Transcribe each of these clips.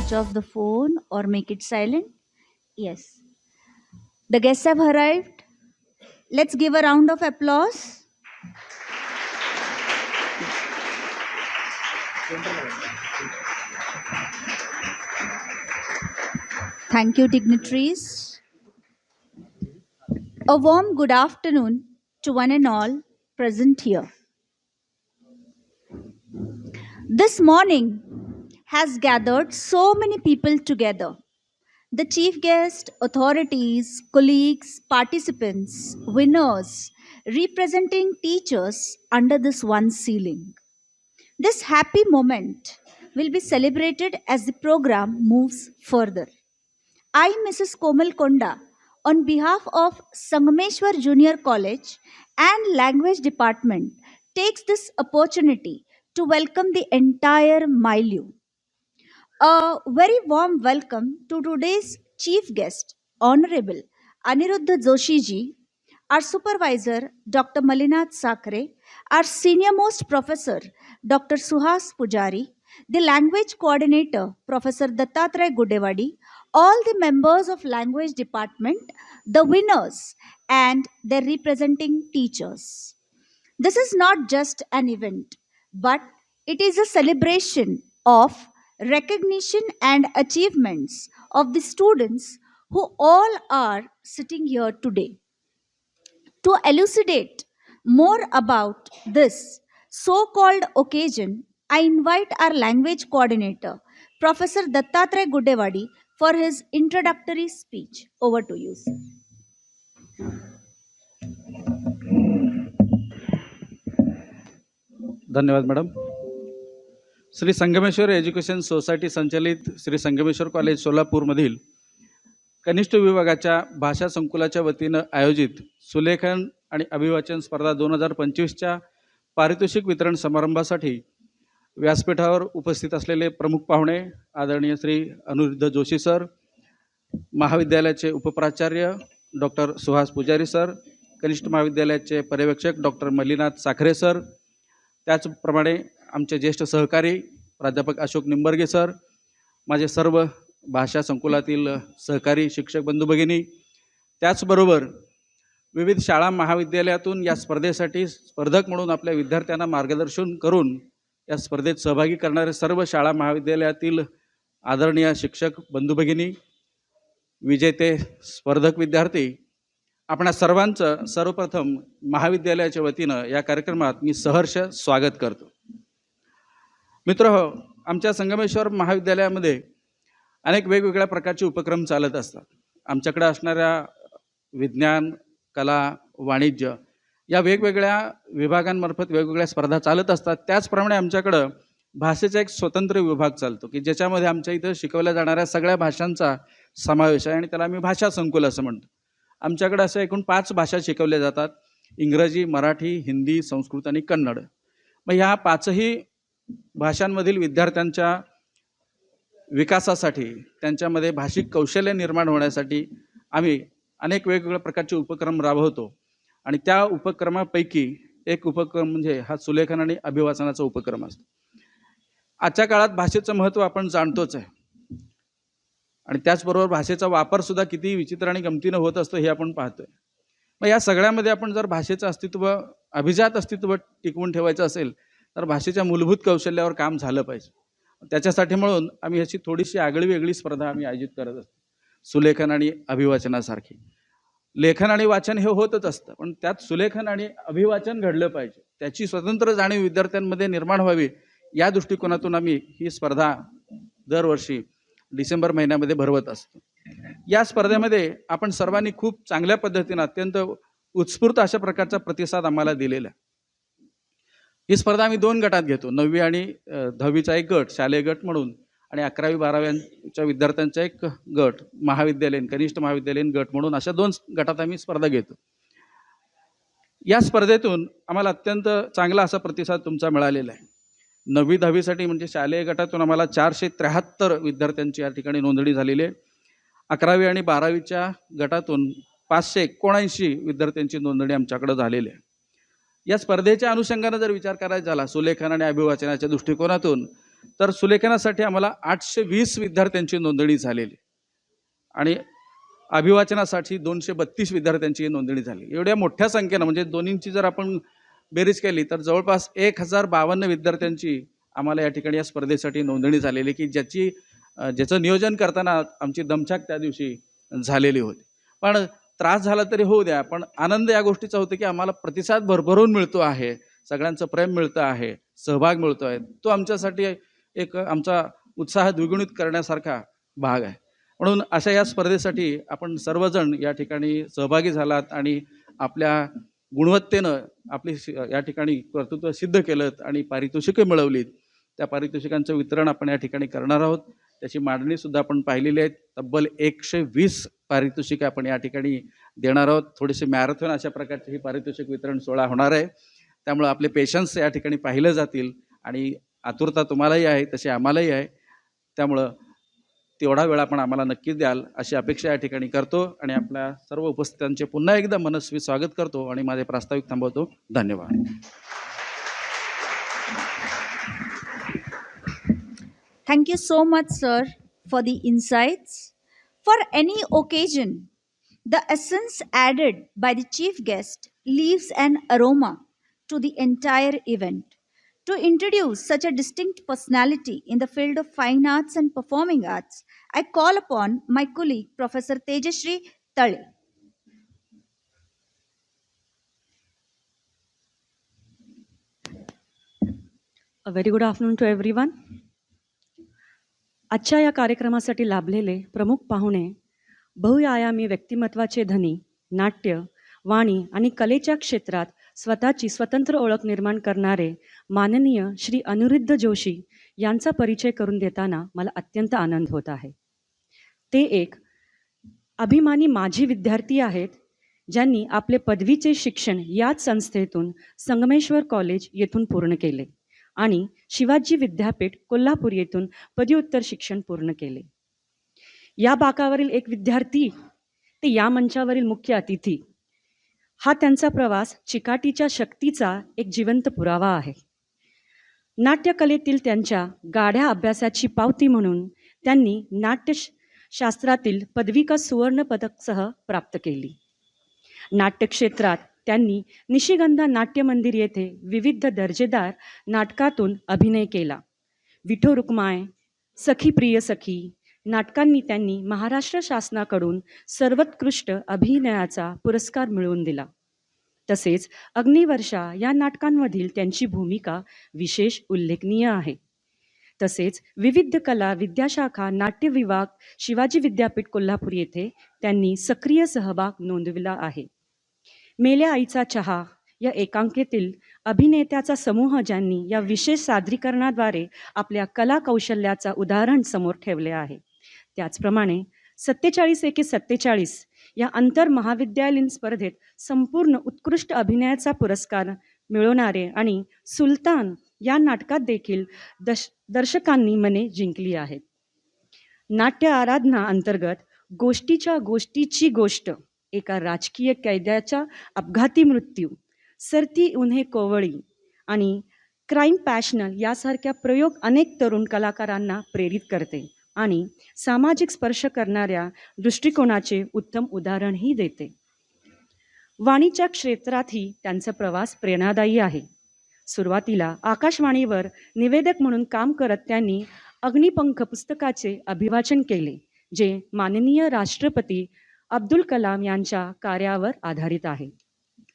switch off the phone or make it silent? Yes. The guests have arrived. Let's give a round of applause. Thank you, dignitaries. A warm good afternoon to one and all present here. This morning has gathered so many people together. The chief guest, authorities, colleagues, participants, winners, representing teachers under this one ceiling. This happy moment will be celebrated as the program moves further. I, Mrs. Komal Konda, on behalf of Sangameshwar Junior College and Language Department, takes this opportunity to welcome the entire milieu. A very warm welcome to today's chief guest, Honorable Aniruddha Joshi ji, our supervisor, Dr. Malinath Sakre, our senior most professor, Dr. Suhas Pujari, the language coordinator, Professor Dattatray Gudewadi, all the members of language department, the winners, and their representing teachers. This is not just an event, but it is a celebration of recognition and achievements of the students who all are sitting here today. To elucidate more about this so called occasion, I invite our language coordinator, Professor Dattatray Gudewadi, for his introductory speech. Over to you, sir. धन्यवाद madam. Shri Sangameshwar education society संचालित Shri Sangameshwar college सोलापूरमधील कनिष्ठ विभागाच्या भाषा संकुलाच्या वतीनं आयोजित सुलेखन आणि अभिवाचन स्पर्धा 2025च्या पारितोषिक वितरण समारंभासाठी व्यासपीठावर उपस्थित असलेले प्रमुख पाहुणे आदरणीय श्री अनिरुद्ध जोशी सर, महाविद्यालयाचे उपप्राचार्य डॉक्टर सुहास पुजारी सर, कनिष्ठ महाविद्यालयाचे पर्यवेक्षक डॉक्टर मल्लीनाथ साखरे सर, त्याचप्रमाणे आमचे ज्येष्ठ सहकारी प्राध्यापक अशोक निंबर्गे सर, माझे सर्व भाषा संकुलातील सहकारी शिक्षक बंधू भगिनी, त्याचबरोबर विविध शाळा महाविद्यालयातून या स्पर्धेसाठी स्पर्धक म्हणून आपल्या विद्यार्थ्यांना मार्गदर्शन करून या स्पर्धेत सहभागी करणारे सर्व शाळा महाविद्यालयातील आदरणीय शिक्षक बंधू भगिनी, विजेते स्पर्धक विद्यार्थी, आपणा सर्वांचं सर्वप्रथम महाविद्यालयाच्या वतीनं या कार्यक्रमात मी सहर्ष स्वागत करतो. मित्रहो, आमच्या संगमेश्वर महाविद्यालयामध्ये अनेक वेगवेगळ्या प्रकारचे उपक्रम चालत असतात. आमच्याकडे असणाऱ्या विज्ञान, कला, वाणिज्य या वेगवेगळ्या विभागांमार्फत वेगवेगळ्या स्पर्धा चालत असतात. त्याचप्रमाणे आमच्याकडं भाषेचा एक स्वतंत्र विभाग चालतो की ज्याच्यामध्ये आमच्या इथं शिकवल्या जाणाऱ्या सगळ्या भाषांचा समावेश आहे आणि त्याला आम्ही भाषा संकुल असं म्हणतो. आमच्याकडे असं एकूण 5 भाषा शिकवल्या जातात: इंग्रजी, मराठी, हिंदी, संस्कृत आणि कन्नड. मग ह्या 5ही भाषांमधील विद्यार्थ्यांच्या विकासासाठी, त्यांच्यामध्ये भाषिक कौशल्य निर्माण होण्यासाठी आम्ही अनेक वेगवेगळ्या प्रकारचे उपक्रम राबवतो आणि त्या उपक्रमापैकी एक उपक्रम म्हणजे हा सुलेखन आणि अभिवाचनाचा उपक्रम असतो. आजच्या काळात भाषेचं महत्त्व आपण जाणतोच आहे आणि त्याचबरोबर भाषेचा वापरसुद्धा किती विचित्र आणि गमतीनं होत असतो हे आपण पाहतोय. मग या सगळ्यामध्ये आपण जर भाषेचं अस्तित्व, अभिजात अस्तित्व टिकवून ठेवायचं असेल तर भाषेच्या मूलभूत कौशल्यावर काम झालं पाहिजे. त्याच्यासाठी म्हणून आम्ही ह्याची थोडीशी आगळी वेगळी स्पर्धा आम्ही आयोजित करत असतो. सुलेखन आणि अभिवाचनासारखी. लेखन आणि वाचन हे होतच असतं, पण त्यात सुलेखन आणि अभिवाचन घडलं पाहिजे, त्याची स्वतंत्र जाणीव विद्यार्थ्यांमध्ये निर्माण व्हावी या दृष्टिकोनातून आम्ही ही स्पर्धा दरवर्षी डिसेंबर महिन्यामध्ये भरवत असतो. या स्पर्धेमध्ये आपण सर्वांनी खूप चांगल्या पद्धतीने अत्यंत उत्स्फूर्त अशा प्रकारचा प्रतिसाद आम्हाला दिलेला आहे. ही स्पर्धा आम्ही 2 गटात घेतो. 9वी आणि 10वीचा एक गट शालेय गट म्हणून आणि 11वी 12व्यांच्या विद्यार्थ्यांचा एक गट महाविद्यालयीन, कनिष्ठ महाविद्यालयीन गट म्हणून अशा 2 गटात आम्ही स्पर्धा घेतो. या स्पर्धेतून आम्हाला अत्यंत चांगला असा प्रतिसाद तुमचा मिळालेला आहे. 9वी 10वीसाठी म्हणजे शालेय गटातून आम्हाला 473 विद्यार्थ्यांची या ठिकाणी नोंदणी झालेली आहे. 11वी आणि 12वीच्या गटातून 579 विद्यार्थ्यांची नोंदणी आमच्याकडे झालेली आहे. या स्पर्धेच्या अनुषंगाने जर विचार करायचा झाला सुलेखन आणि अभिवाचनाच्या दृष्टिकोनातून तर सुलेखनासाठी आम्हाला 820 विद्यार्थ्यांची नोंदणी झालेली आणि अभिवाचनासाठी 232 विद्यार्थ्यांची नोंदणी झाली. एवढ्या मोठ्या संख्येनं म्हणजे दोन्हींची जर आपण बेरीज केली तर जवळपास 1052 विद्यार्थ्यांची आम्हाला या ठिकाणी या स्पर्धेसाठी नोंदणी झालेली, की ज्याचं नियोजन करताना आमची दमछाक त्या दिवशी झालेली होती. पण त्रास झाला तरी होऊ द्या, पण आनंद या गोष्टीचा होतो की आम्हाला प्रतिसाद भरभरून मिळतो आहे, सगळ्यांचं प्रेम मिळतं आहे, सहभाग मिळतो आहे. तो आमच्यासाठी एक आमचा उत्साह द्विगुणित करण्यासारखा भाग आहे. म्हणून अशा या स्पर्धेसाठी आपण सर्वजण या ठिकाणी सहभागी झालात आणि आपल्या गुणवत्तेनं आपली या ठिकाणी कर्तृत्व सिद्ध केलं आणि पारितोषिकं मिळवलीत. त्या पारितोषिकांचं वितरण आपण या ठिकाणी करणार आहोत. त्याची मांडणीसुद्धा आपण पाहिलेली आहे. तब्बल 120 पारितोषिकं आपण या ठिकाणी देणार आहोत. थोडेसे मॅरेथॉन अशा प्रकारचे ही पारितोषिक वितरण सोहळा होणार आहे. त्यामुळं आपले पेशन्स या ठिकाणी पाहिलं जातील आणि आतुरता तुम्हालाही आहे तशी आम्हालाही आहे. त्यामुळं तेवढा वेळ आपण आम्हाला नक्कीच द्याल अशी अपेक्षा या ठिकाणी करतो आणि आपल्या सर्व उपस्थितांचे पुन्हा एकदा मनस्वी स्वागत करतो आणि माझे प्रास्ताविक थांबवतो. धन्यवाद. Thank you so much, sir, for the insights. For any occasion, the essence added by the chief guest leaves an aroma to the entire event. To introduce such a distinct personality in the field of fine arts and performing arts, I call upon my colleague, Professor Tejashree Tale. A very good afternoon to everyone. आजच्या या कार्यक्रमासाठी लाभलेले प्रमुख पाहुणे बहुआयामी व्यक्तिमत्वाचे धनी, नाट्य, वाणी आणि कलेच्या क्षेत्रात स्वतःची स्वतंत्र ओळख निर्माण करणारे माननीय श्री अनिरुद्ध जोशी यांचा परिचय करून देताना मला अत्यंत आनंद होत आहे. ते एक अभिमानी माजी विद्यार्थी आहेत, ज्यांनी आपले पदवीचे शिक्षण याच संस्थेतून संगमेश्वर कॉलेज येथून पूर्ण केले आणि शिवाजी विद्यापीठ कोल्हापूर येथून पदव्युत्तर शिक्षण पूर्ण केले. या बाकावरील एक विद्यार्थी ते या मंचावरील मुख्य अतिथी, हा त्यांचा प्रवास चिकाटीच्या शक्तीचा एक जिवंत पुरावा आहे. नाट्यकलेतील त्यांच्या गाढ्या अभ्यासाची पावती म्हणून त्यांनी नाट्यशास्त्रातील पदविका सुवर्ण पदकसह प्राप्त केली. नाट्यक्षेत्रात त्यांनी निशिगंधा नाट्य मंदिर येथे विविध दर्जेदार नाटकातून अभिनय केला. विठो रुक्माय, सखी प्रिय सखी नाटकांनी त्यांनी महाराष्ट्र शासनाकडून सर्वोत्कृष्ट अभिनयाचा पुरस्कार मिळवून दिला. तसेच अग्निवर्षा या नाटकांमधील त्यांची भूमिका विशेष उल्लेखनीय आहे. तसेच विविध कला विद्याशाखा नाट्य विभाग शिवाजी विद्यापीठ कोल्हापूर येथे त्यांनी सक्रिय सहभाग नोंदविला आहे. मेल्या आईचा चहा या एकांकिकेतील अभिनेत्याचा समूह ज्यांनी या विशेष सादरीकरणाद्वारे आपल्या कला कौशल्याचा उदाहरण समोर ठेवले आहे. त्याचप्रमाणे 47-47 या आंतर महाविद्यालयीन स्पर्धेत संपूर्ण उत्कृष्ट अभिनयाचा पुरस्कार मिळवणारे आणि सुलतान या नाटकात देखील दर्शकांनी मने जिंकली आहेत. नाट्य आराधना अंतर्गत गोष्टीची गोष्ट, एका राजकीय कैद्याचा अपघाती मृत्यू, सरती उन्हे कोवळी आणि क्राईम पॅशनल यासारख्या प्रयोग अनेक तरुण कलाकारांना प्रेरित करते आणि सामाजिक स्पर्श करणाऱ्या दृष्टिकोनाचे उत्तम उदाहरणही देते. वाणीच्या क्षेत्रातही त्यांचा प्रवास प्रेरणादायी आहे. सुरुवातीला आकाशवाणीवर निवेदक म्हणून काम करत त्यांनी अग्निपंख पुस्तकाचे अभिवाचन केले, जे माननीय राष्ट्रपती अब्दुल कलाम यांच्या कार्यावर आधारित आहे.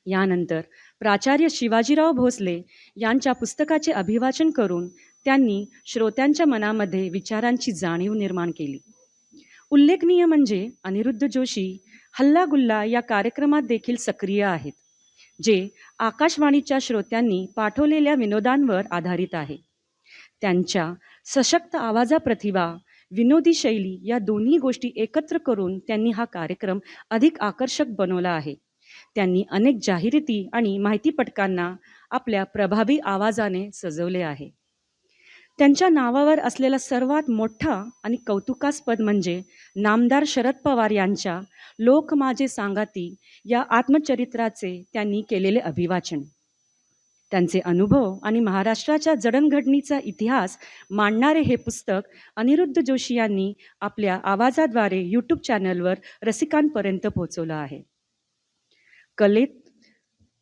यानंतर प्राचार्य शिवाजीराव भोसले यांच्या पुस्तकाचे अभिवाचन करून त्यांनी श्रोत्यांच्या मनामध्ये विचारांची जाणीव निर्माण केली. उल्लेखनीय म्हणजे अनिरुद्ध जोशी हल्ला गुल्ला या कार्यक्रमात देखील सक्रिय आहेत, जे आकाशवाणीच्या श्रोत्यांनी पाठवलेल्या विनोदांवर आधारित आहे. त्यांच्या सशक्त आवाजाप्रतिभा, विनोदी शैली या दोन्ही गोष्टी एकत्र करून त्यांनी हा कार्यक्रम अधिक आकर्षक बनवला आहे. त्यांनी अनेक जाहिराती आणि माहितीपटकांना आपल्या प्रभावी आवाजाने सजवले आहे. त्यांच्या नावावर असलेला सर्वात मोठा आणि कौतुकास्पद म्हणजे नामदार शरद पवार यांच्या लोक माझे सांगाती या आत्मचरित्राचे त्यांनी केलेले अभिवाचन. त्यांचे अनुभव आणि महाराष्ट्राच्या जडणघडणीचा इतिहास मांडणारे हे पुस्तक अनिरुद्ध जोशी यांनी आपल्या आवाजाद्वारे यूट्यूब चॅनलवर रसिकांपर्यंत पोहोचवलं आहे.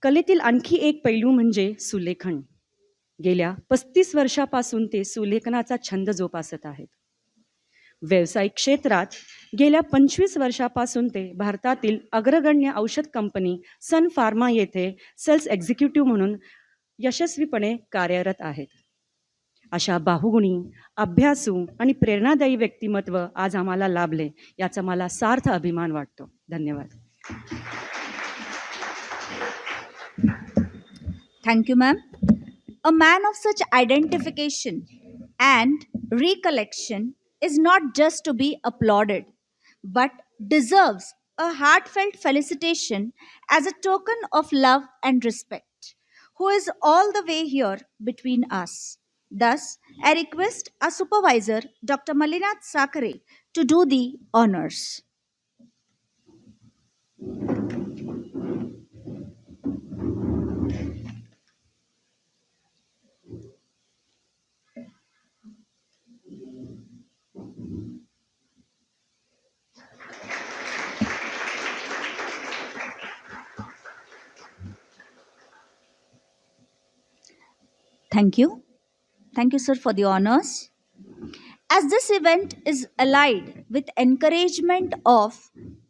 कलेतील आणखी एक पैलू म्हणजे सुलेखन. गेल्या 35 वर्षापासून ते सुलेखनाचा छंद जोपासत आहेत. व्यावसायिक क्षेत्रात गेल्या 25 वर्षापासून ते भारतातील अग्रगण्य औषध कंपनी सन फार्मा येथे सेल्स एक्झिक्युटिव्ह म्हणून यशस्वीपणे कार्यरत आहेत. अशा बाहुगुणी, अभ्यासू आणि प्रेरणादायी व्यक्तिमत्व आज आम्हाला लाभले, याचा मला सार्थ अभिमान वाटतो. धन्यवाद. Thank you, ma'am. A man of such identification and recollection is not just to be applauded, but deserves a heartfelt felicitation as a token of love and respect, who is all the way here between us. Thus, I request our supervisor, Dr. Malinath Sakare, to do the honors. Thank you. Thank you, sir, for the honors. As this event is allied with encouragement of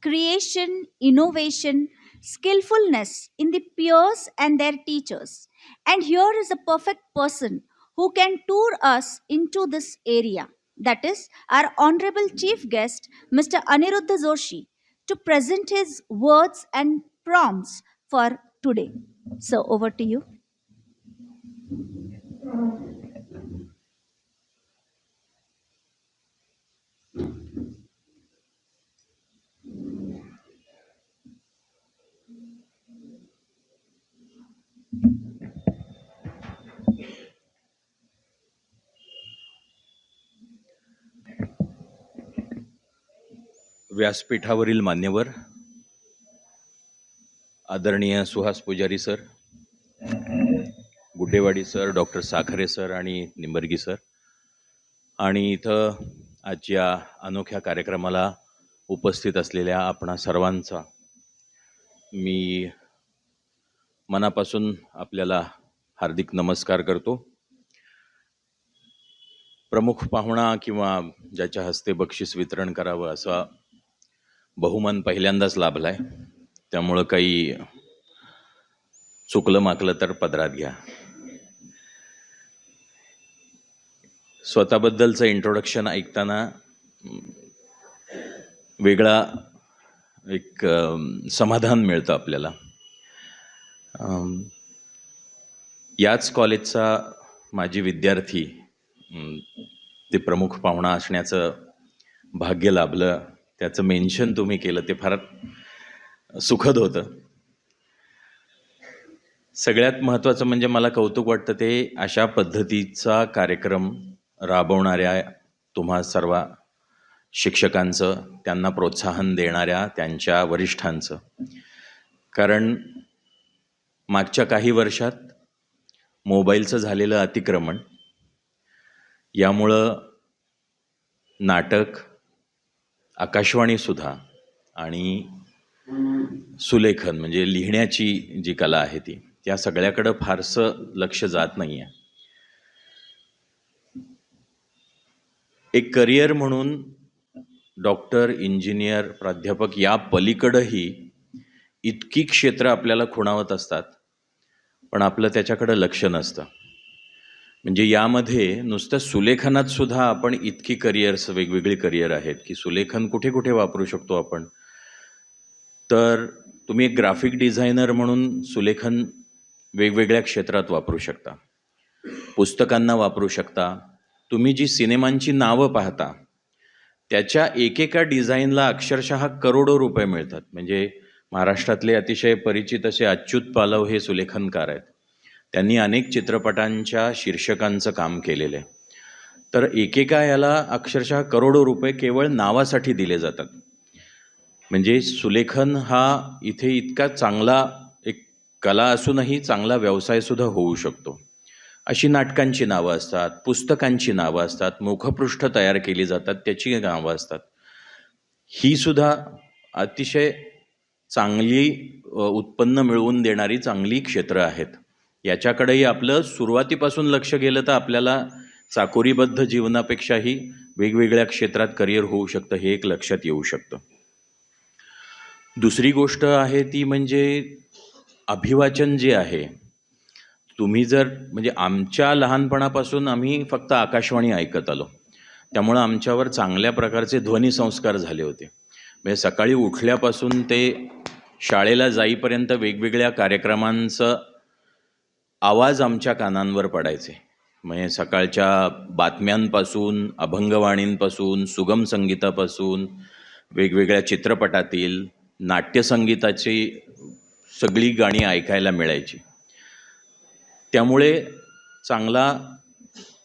creation, innovation, skillfulness in the peers and their teachers, and here is a perfect person who can tour us into this area, that is our honorable chief guest, Mr. Aniruddha Joshi, to present his words and prompts for today. So, over to you. व्यासपीठावरील मान्यवर, आदरणीय Suhas Pujari sir, Guddewadi sir, doctor Sakhare sir आणि Nimbargi sir, आणि इथं आज या अनोख्या कार्यक्रमाला उपस्थित असलेल्या आपणा सर्वांचा मी मनापासून आपल्याला हार्दिक नमस्कार करतो. प्रमुख पाहुणा किंवा ज्याच्या हस्ते बक्षीस वितरण करावं असा बहुमान पहिल्यांदाच लाभलाय, त्यामुळं काही चुकलं माकलं तर पदरात घ्या. स्वतःबद्दलचं इंट्रोडक्शन ऐकताना वेगळा एक समाधान मिळतं आपल्याला. याच कॉलेजचा माजी विद्यार्थी ते प्रमुख पाहुणा असण्याचं भाग्य लाभलं, त्याचं मेन्शन तुम्ही केलं ते फार सुखद होतं. सगळ्यात महत्त्वाचं म्हणजे मला कौतुक वाटतं ते अशा पद्धतीचा कार्यक्रम राबवणाऱ्या तुम्हा सर्व शिक्षकांचं, त्यांना प्रोत्साहन देणाऱ्या त्यांच्या वरिष्ठांचं. कारण मागच्या काही वर्षात मोबाईलचं झालेलं अतिक्रमण, यामुळं नाटक, आकाशवाणीसुद्धा आणि सुलेखन म्हणजे लिहिण्याची जी कला आहे ती, त्या सगळ्याकडं फारसं लक्ष जात नाही आहे. एक करिअर म्हणून डॉक्टर, इंजिनियर, प्राध्यापक या पलीकडंही इतकी क्षेत्र आपल्याला खुणावत असतात, पण आपलं त्याच्याकडं लक्ष नसतं. म्हणजे यामध्ये नुसतं सुलेखनात सुद्धा आपण इतकी करिअर्स, वेगवेगळी करिअर आहेत की सुलेखन कुठे कुठे वापरू शकतो आपण. तर तुम्ही एक ग्राफिक डिझायनर म्हणून सुलेखन वेगवेगळ्या क्षेत्रात वापरू शकता, पुस्तकांना वापरू शकता. तुम्ही जी सिनेमांची नावं पाहता त्याच्या एकेका डिझाईनला अक्षरशः करोडो रुपये मिळतात. म्हणजे महाराष्ट्रातले अतिशय परिचित असे अच्युत पालव हे सुलेखनकार आहेत. त्यांनी अनेक चित्रपटांच्या शीर्षकांचं काम केलेलं आहे. तर एकेका याला अक्षरशः करोडो रुपये केवळ नावासाठी दिले जातात. म्हणजे सुलेखन हा इथे इतका चांगला एक कला असूनही चांगला व्यवसायसुद्धा होऊ शकतो. अशी नाटकांची नावं असतात, पुस्तकांची नावं असतात, मुखपृष्ठ तयार केली जातात, त्याची नावं असतात. ही सुद्धा अतिशय चांगली उत्पन्न मिळवून देणारी चांगली क्षेत्र आहेत. याच्याकडेही आपलं सुरुवातीपासून लक्ष गेलं तर आपल्याला चाकोरीबद्ध जीवनापेक्षाही वेगवेगळ्या क्षेत्रात करिअर होऊ शकतं, हे एक लक्षात येऊ शकतं. दुसरी गोष्ट आहे ती म्हणजे अभिवाचन जे आहे, तुम्ही जर म्हणजे आमच्या लहानपणापासून आम्ही फक्त आकाशवाणी ऐकत आलो, त्यामुळं आमच्यावर चांगल्या प्रकारचे ध्वनिसंस्कार झाले होते. म्हणजे सकाळी उठल्यापासून ते शाळेला जाईपर्यंत वेगवेगळ्या कार्यक्रमांचं आवाज आमच्या कानांवर पडायचे. म्हणजे सकाळच्या बातम्यांपासून, अभंगवाणींपासून, सुगम संगीतापासून, वेगवेगळ्या चित्रपटातील नाट्यसंगीताची सगळी गाणी ऐकायला मिळायची. त्यामुळे चांगला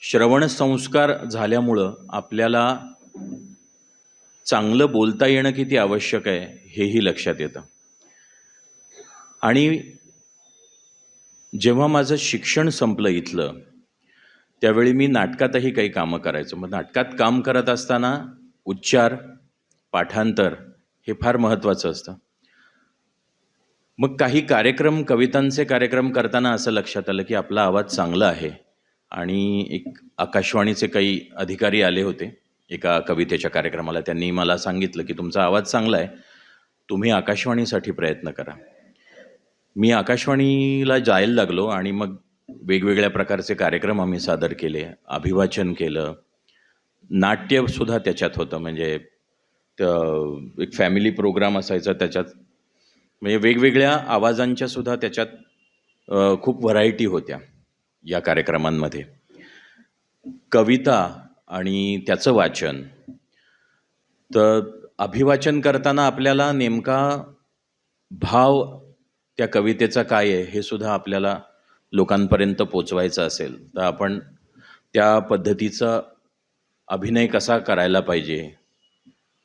श्रवणसंस्कार झाल्यामुळं आपल्याला चांगलं बोलता येणं किती आवश्यक आहे हेही लक्षात येतं. आणि जेव्हा माझं शिक्षण संपलं इथलं, त्यावेळी मी नाटकातही काही कामं करायचो. मग नाटकात काम करत असताना उच्चार, पाठांतर हे फार महत्त्वाचं असतं. मग काही कार्यक्रम, कवितांचे कार्यक्रम करताना असं लक्षात आलं की आपला आवाज चांगला आहे. आणि एक आकाशवाणीचे काही अधिकारी आले होते एका कवितेच्या कार्यक्रमाला. त्यांनी मला सांगितलं की तुमचा आवाज चांगला आहे, तुम्ही आकाशवाणीसाठी प्रयत्न करा. मी आकाशवाणीला जायला लागलो आणि मग वेगवेगळ्या प्रकारचे कार्यक्रम आम्ही सादर केले, अभिवाचन केलं, नाट्यसुद्धा त्याच्यात होतं. म्हणजे एक फॅमिली प्रोग्राम असायचा त्याच्यात, म्हणजे वेगवेगळ्या आवाजांच्या सुद्धा त्याच्यात खूप व्हरायटी होत्या या कार्यक्रमांमध्ये. कविता आणि त्याचं वाचन, तर अभिवाचन करताना आपल्याला नेमका भाव त्या कवितेचा काय आहे हे सुद्धा आपल्याला लोकांपर्यंत पोचवायचं असेल तर आपण त्या पद्धतीचा अभिनय कसा करायला पाहिजे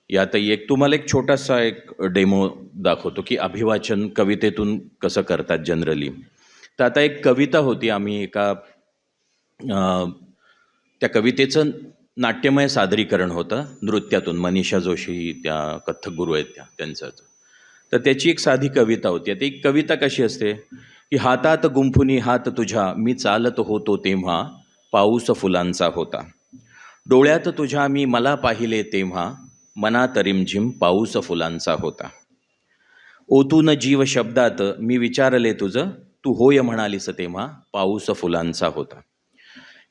यातही एक तुम्हाला एक छोटासा एक डेमो दाखवतो की अभिवाचन कवितेतून कसं करतात जनरली. तर आता एक कविता होती, आम्ही एका त्या कवितेचं नाट्यमय सादरीकरण होतं नृत्यातून. मनीषा जोशी त्या कथ्थक गुरु आहेत त्यांचं. तर त्याची एक साधी कविता होती. आता एक कविता कशी असते की हातात गुंफुनी हात तुझ्या मी चालत होतो तेव्हा पाऊस फुलांचा होता, डोळ्यात तुझ्या मी मला पाहिले तेव्हा मनात रिमझिम पाऊस फुलांचा होता, ओतून जीव शब्दात मी विचारले तुझं तू होय म्हणालीस तेव्हा पाऊस फुलांचा होता.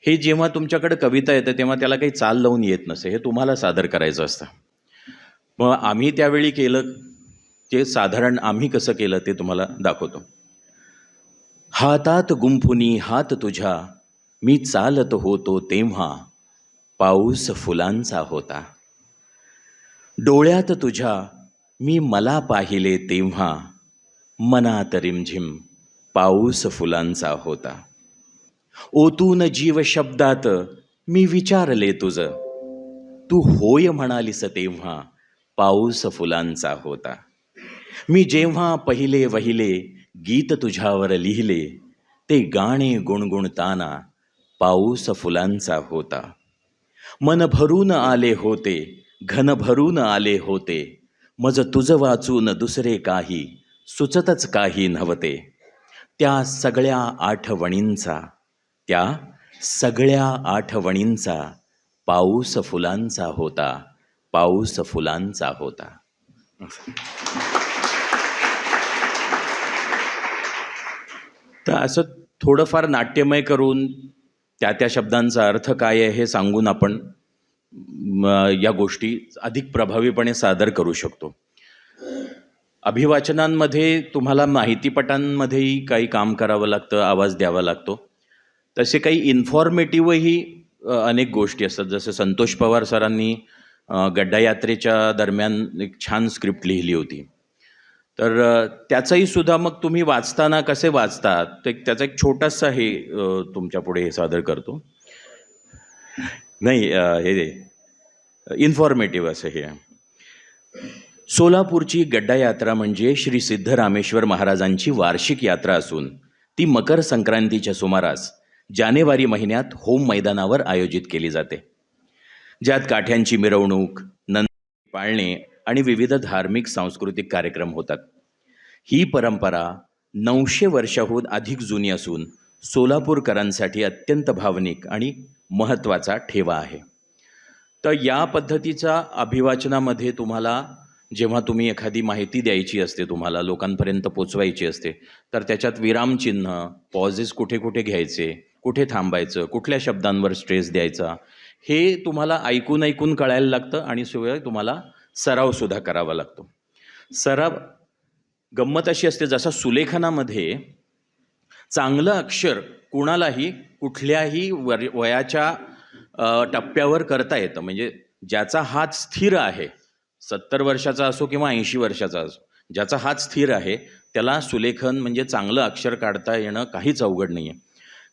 हे जेव्हा तुमच्याकडे कविता येतं तेव्हा त्याला काही चाल लावून येत नसे, हे तुम्हाला सादर करायचं असतं. मग आम्ही त्यावेळी केलं ते साधारण आम्ही कसं केलं ते तुम्हाला दाखवतो. हातात गुंफुनी हात तुझ्या मी चालत होतो तेव्हा पाऊस फुलांचा होता, डोळ्यात तुझ्या मी मला पाहिले तेव्हा मनात रिमझिम पाऊस फुलांचा होता, ओतून जीव शब्दात मी विचारले तुझं तू होय म्हणालीस तेव्हा पाऊस फुलांचा होता, मी जेव्हा पहिले वहिले गीत तुझ्यावर लिहिले ते गाणे गुणगुणताना पाऊस फुलांचा होता, मन भरून आले होते घन भरून आले होते मज तुझ वाचून दुसरे काही सुचतच काही नव्हते, त्या सगळ्या आठवणींचा पाऊस फुलांचा होता, पाऊस फुलांचा होता. तर असं थोडंफार नाट्यमय करून त्या शब्दांचा अर्थ काय आहे हे सांगून आपण या गोष्टी अधिक प्रभावीपणे सादर करू शकतो. अभिवाचनांमध्ये तुम्हाला माहितीपटांमध्येही काही काम करावं लागतं, आवाज द्यावा लागतो. तसे काही इन्फॉर्मेटिव्हही अनेक गोष्टी असतात. जसं संतोष पवार सरांनी गड्डा यात्रेच्या दरम्यान एक छान स्क्रिप्ट लिहिली होती. तर त्याचंही सुद्धा मग तुम्ही वाचताना कसे वाचतात ते त्याचा एक छोटासा हे तुमच्या पुढे हे सादर करतो. नाही हे इन्फॉर्मेटिव्ह असं हे. सोलापूरची गड्डा यात्रा म्हणजे श्री सिद्धरामेश्वर महाराजांची वार्षिक यात्रा असून ती मकर संक्रांतीच्या सुमारास जानेवारी महिन्यात होम मैदानावर आयोजित केली जाते, ज्यात काठ्यांची मिरवणूक, नंदी पाळणे आणि विविध धार्मिक सांस्कृतिक कार्यक्रम होतात. ही परंपरा 900 वर्षाहून अधिक जुनी असून सोलापूरकरांसाठी अत्यंत भावनिक आणि महत्त्वाचा ठेवा आहे. तर या पद्धतीचा अभिवाचनामध्ये तुम्हाला जेव्हा तुम्ही एखादी माहिती द्यायची असते, तुम्हाला लोकांपर्यंत पोचवायची असते, तर त्याच्यात विरामचिन्ह, पॉजेस कुठे कुठे घ्यायचे, कुठे थांबायचं, कुठल्या शब्दांवर स्ट्रेस द्यायचा, हे तुम्हाला ऐकून ऐकून कळायला लागतं आणि शिवाय तुम्हाला सरावसुद्धा करावा लागतो. सराव गंमत अशी असते, जसा सुलेखनामध्ये चांगलं अक्षर कुणालाही कुठल्याही वयाच्या टप्प्यावर करता येतं. म्हणजे ज्याचा हात स्थिर आहे, 70 वर्षाचा असो किंवा 80 वर्षाचा असो, ज्याचा हात स्थिर आहे त्याला सुलेखन म्हणजे चांगलं अक्षर काढता येणं काहीच अवघड नाही आहे.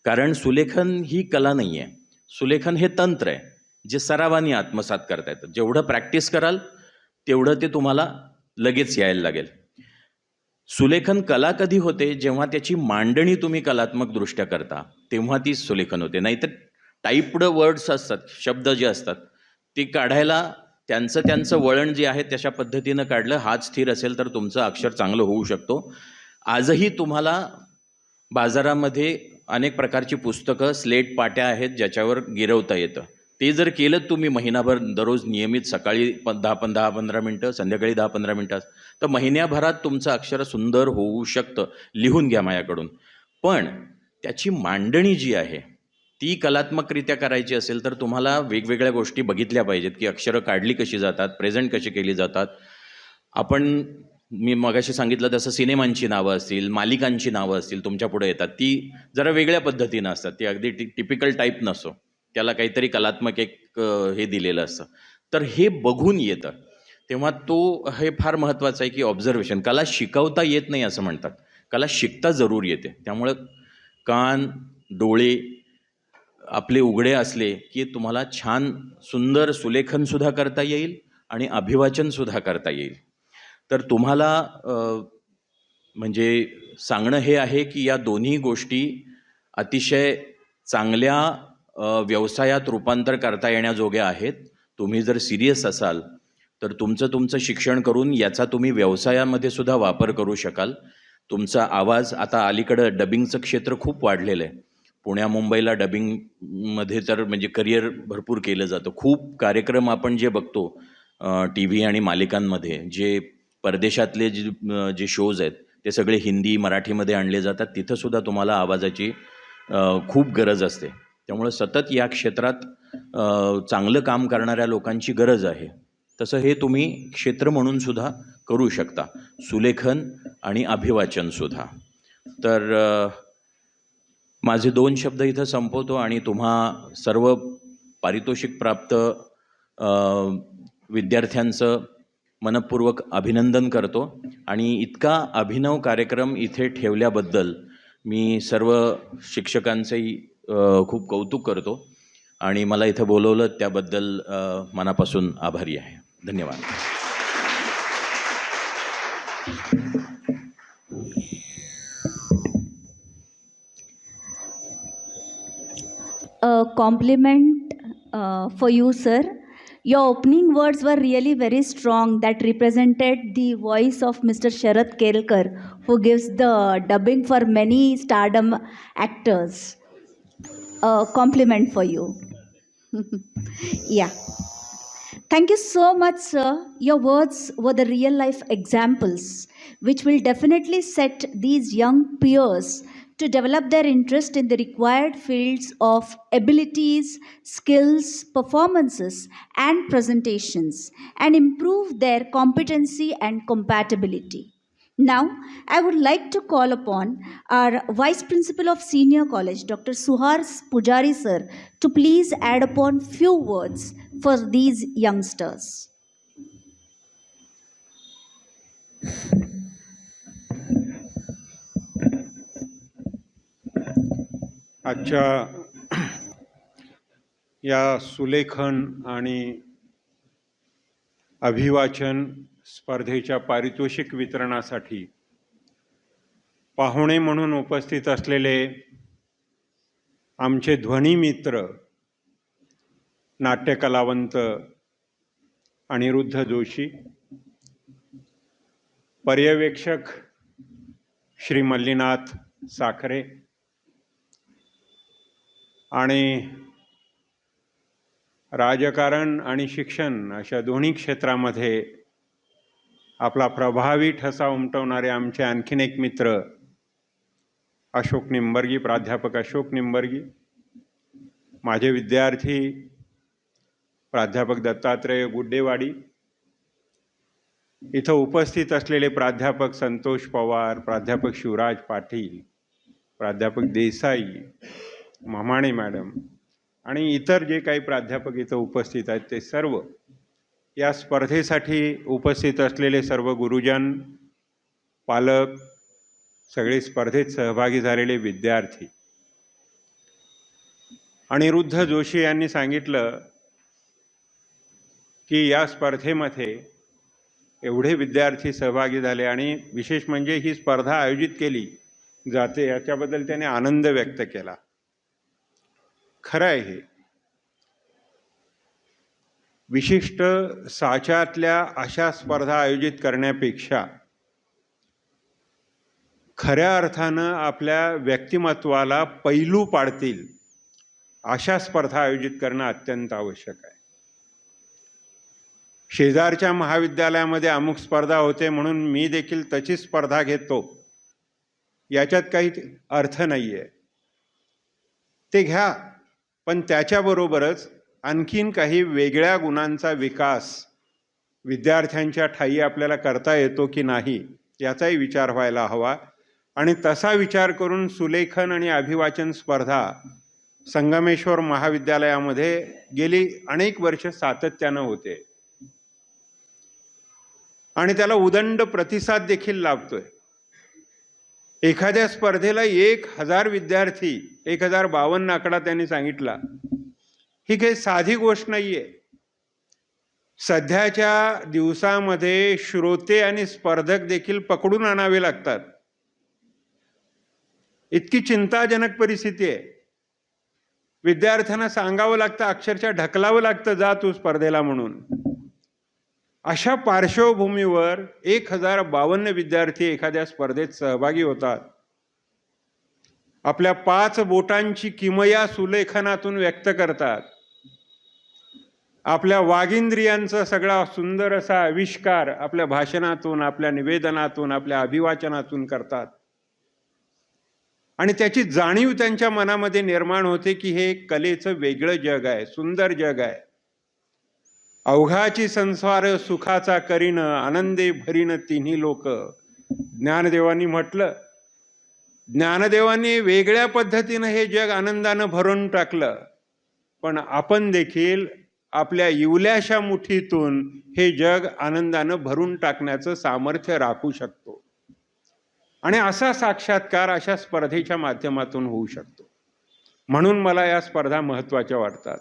कारण सुलेखन ही कला नाही आहे, सुलेखन हे तंत्र आहे जे सरावाने आत्मसात करता येतं. जेवढं प्रॅक्टिस कराल तेवढं ते तुम्हाला लगेच यायला लागेल. सुलेखन कला कधी होते, जेव्हा त्याची मांडणी तुम्ही कलात्मकदृष्ट्या करता तेव्हा ती सुलेखन होते. नाहीतर टाईप्ड वर्ड्स असतात, शब्द जे असतात ते काढायला त्यांचं वळण जे आहे तशा पद्धतीनं काढलं, हात स्थिर असेल तर तुमचं अक्षर चांगलं होऊ शकतो. आजही तुम्हाला बाजारामध्ये अनेक प्रकारची पुस्तकं, स्लेट पाट्या आहेत ज्याच्यावर गिरवता येतं. ते जर केलं तुम्ही महिनाभर, दररोज नियमित, सकाळी 10-15 मिनटं, संध्याकाळी 10-15 मिनटं, तर महिन्याभरात तुमचं अक्षर सुंदर होऊ शकतं. लिहून घ्या माझ्याकडून. पण त्याची मांडणी जी आहे ती कलात्मकरित्या करायची असेल तर तुम्हाला वेगवेगळ्या गोष्टी बघितल्या पाहिजेत, की अक्षरं काढली कशी जातात, प्रेझेंट कशी केली जातात. मी मगाशी सांगितलं तसं सिनेमांची नावं असतील, मालिकांची नावं असतील तुमच्या पुढे येतात, ती जरा वेगळ्या पद्धतीनं असतात. ती अगदी टिपिकल टाईप नसो, त्याला काहीतरी कलात्मक एक हे दिलेलं असतं. तर हे बघून येतं, तेव्हा हे फार महत्त्वाचं आहे की ऑब्झर्वेशन. कला शिकवता येत नाही असं म्हणतात, कला शिकता जरूर येते. त्यामुळं कान, डोळे आपले उघडे असले की तुम्हाला छान सुंदर सुलेखनसुद्धा करता येईल आणि अभिवाचनसुद्धा करता येईल. तर तुम्हाला म्हणजे सांगणं हे आहे की या दोन्ही गोष्टी अतिशय चांगल्या व्यवसायात रूपांतर करता येण्याजोग्या आहेत. तुम्ही जर सिरियस असाल तर तुमचं शिक्षण करून याचा तुम्ही व्यवसायामध्ये सुद्धा वापर करू शकाल. तुमचा आवाज, आता अलीकडं डबिंगचं क्षेत्र खूप वाढलेलं आहे. पुण्या मुंबईला डबिंगमध्ये तर म्हणजे करिअर भरपूर केलं जातं. खूप कार्यक्रम आपण जे बघतो टी व्ही आणि मालिकांमध्ये, जे परदेशातले जे शोज आहेत ते सगळे हिंदी, मराठीमध्ये आणले जातात. तिथंसुद्धा तुम्हाला आवाजाची खूप गरज असते. त्यामुळे सतत या क्षेत्रात चांगलं काम करणाऱ्या लोकांची गरज आहे. तसं हे तुम्ही क्षेत्र म्हणून सुद्धा करू शकता, सुलेखन आणि अभिवाचनसुद्धा. तर माझे 2 शब्द इथं संपवतो आणि तुम्हा सर्व पारितोषिक प्राप्त विद्यार्थ्यांचं मनपूर्वक अभिनंदन करतो. आणि इतका अभिनव कार्यक्रम इथे ठेवल्याबद्दल मी सर्व शिक्षकांचंही खूप कौतुक करतो आणि मला इथं बोलवलं त्याबद्दल मनापासून आभारी आहे. धन्यवाद. A compliment for you, sir. Your opening words were really very strong, that represented the voice of Mr. Sharat Kelkar, who gives the dubbing for many stardom actors. A compliment for you. Yeah. Thank you so much, sir. Your words were the real life examples which will definitely set these young peers to develop their interest in the required fields of abilities, skills, performances, and presentations, and improve their competency and compatibility. Now, I would like to call upon our Vice Principal of Senior College, Dr. Suhars Pujari, sir, to please add upon few words for these youngsters. आजच्या या सुलेखन आणि अभिवाचन स्पर्धेच्या पारितोषिक वितरणासाठी पाहुणे म्हणून उपस्थित असलेले आमचे ध्वनिमित्र नाट्यकलावंत अनिरुद्ध जोशी, पर्यवेक्षक श्री मल्लीनाथ साखरे आणि राजकारण आणि शिक्षण अशा दोन्ही क्षेत्रामध्ये आपला प्रभावी ठसा उमटवणारे आमचे आणखीन एक मित्र अशोक निंबर्गी, प्राध्यापक अशोक निंबर्गी, माझे विद्यार्थी प्राध्यापक दत्तात्रय गुड्डेवाडी, इथं उपस्थित असलेले प्राध्यापक संतोष पवार, प्राध्यापक शिवराज पाटील, प्राध्यापक देसाई, म्हामाणे मॅडम आणि इतर जे काही प्राध्यापक इथं उपस्थित आहेत ते सर्व, या स्पर्धेसाठी उपस्थित असलेले सर्व गुरुजन, पालक, सगळे स्पर्धेत सहभागी झालेले विद्यार्थी. अनिरुद्ध जोशी यांनी सांगितलं की या स्पर्धेमध्ये एवढे विद्यार्थी सहभागी झाले आणि विशेष म्हणजे ही स्पर्धा आयोजित केली जाते याच्याबद्दल त्याने आनंद व्यक्त केला. खरं आहे हे. विशिष्ट साच्यातल्या अशा स्पर्धा आयोजित करण्यापेक्षा खऱ्या अर्थानं आपल्या व्यक्तिमत्वाला पैलू पाडतील अशा स्पर्धा आयोजित करणं अत्यंत आवश्यक आहे. शेजारच्या महाविद्यालयामध्ये अमुक स्पर्धा होते म्हणून मी देखील तशीच स्पर्धा घेतो याच्यात काही अर्थ नाही आहे. ते घ्या, पण त्याच्याबरोबरच आणखीन काही वेगळ्या गुणांचा विकास विद्यार्थ्यांच्या ठायी आपल्याला करता येतो की नाही याचाही विचार व्हायला हवा. आणि तसा विचार करून सुलेखन आणि अभिवाचन स्पर्धा संगमेश्वर महाविद्यालयामध्ये गेली अनेक वर्ष सातत्यानं होते आणि त्याला उदंड प्रतिसाद देखील लाभतोय. एखाद्या स्पर्धेला 1000 विद्यार्थी, 1052 आकडा त्यांनी सांगितला, ही काही साधी गोष्ट नाहीये. सध्याच्या दिवसामध्ये श्रोते आणि स्पर्धक देखील पकडून आणावे लागतात. इतकी चिंताजनक परिस्थिती आहे. विद्यार्थ्यांना सांगावं लागतं, अक्षरशः ढकलावं लागतं, जा तू स्पर्धेला म्हणून. अशा पार्श्वभूमीवर 1052 विद्यार्थी एखाद्या स्पर्धेत सहभागी होतात. आपल्या 5 बोटांची किमया सुलेखनातून व्यक्त करतात. आपल्या वागिंद्रियांचा सगळा सुंदर असा आविष्कार आपल्या भाषणातून, आपल्या निवेदनातून, आपल्या अभिवाचनातून करतात. आणि त्याची जाणीव त्यांच्या मनामध्ये निर्माण होते की हे कलेचं वेगळं जग आहे, सुंदर जग आहे. अवघाची संसार सुखाचा करीन, आनंदे भरीन तिन्ही लोक. ज्ञानदेवांनी म्हटलं, ज्ञानदेवांनी वेगळ्या पद्धतीनं हे जग आनंदानं भरून टाकलं, पण आपण देखील आपल्या इवल्याशा मुठीतून हे जग आनंदानं भरून टाकण्याचं सामर्थ्य राखू शकतो. आणि असा साक्षात्कार अशा स्पर्धेच्या माध्यमातून होऊ शकतो. म्हणून मला या स्पर्धा महत्त्वाच्या वाटतात.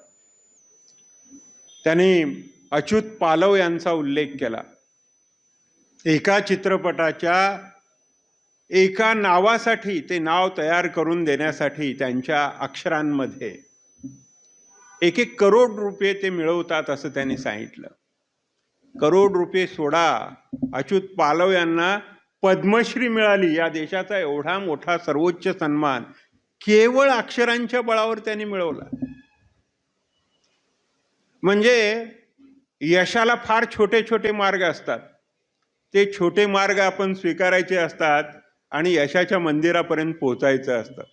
त्यांनी अच्युत पालव यांचा उल्लेख केला. एका चित्रपटाच्या एका नावासाठी, ते नाव तयार करून देण्यासाठी त्यांच्या अक्षरांमध्ये 1 करोड रुपये ते मिळवतात असं त्यांनी सांगितलं. करोड रुपये सोडा, अच्युत पालव यांना पद्मश्री मिळाली. या देशाचा एवढा मोठा सर्वोच्च सन्मान केवळ अक्षरांच्या बळावर त्यांनी मिळवला. म्हणजे यशाला फार छोटे छोटे मार्ग असतात. ते छोटे मार्ग आपण स्वीकारायचे असतात आणि यशाच्या मंदिरापर्यंत पोहोचायचं असतं.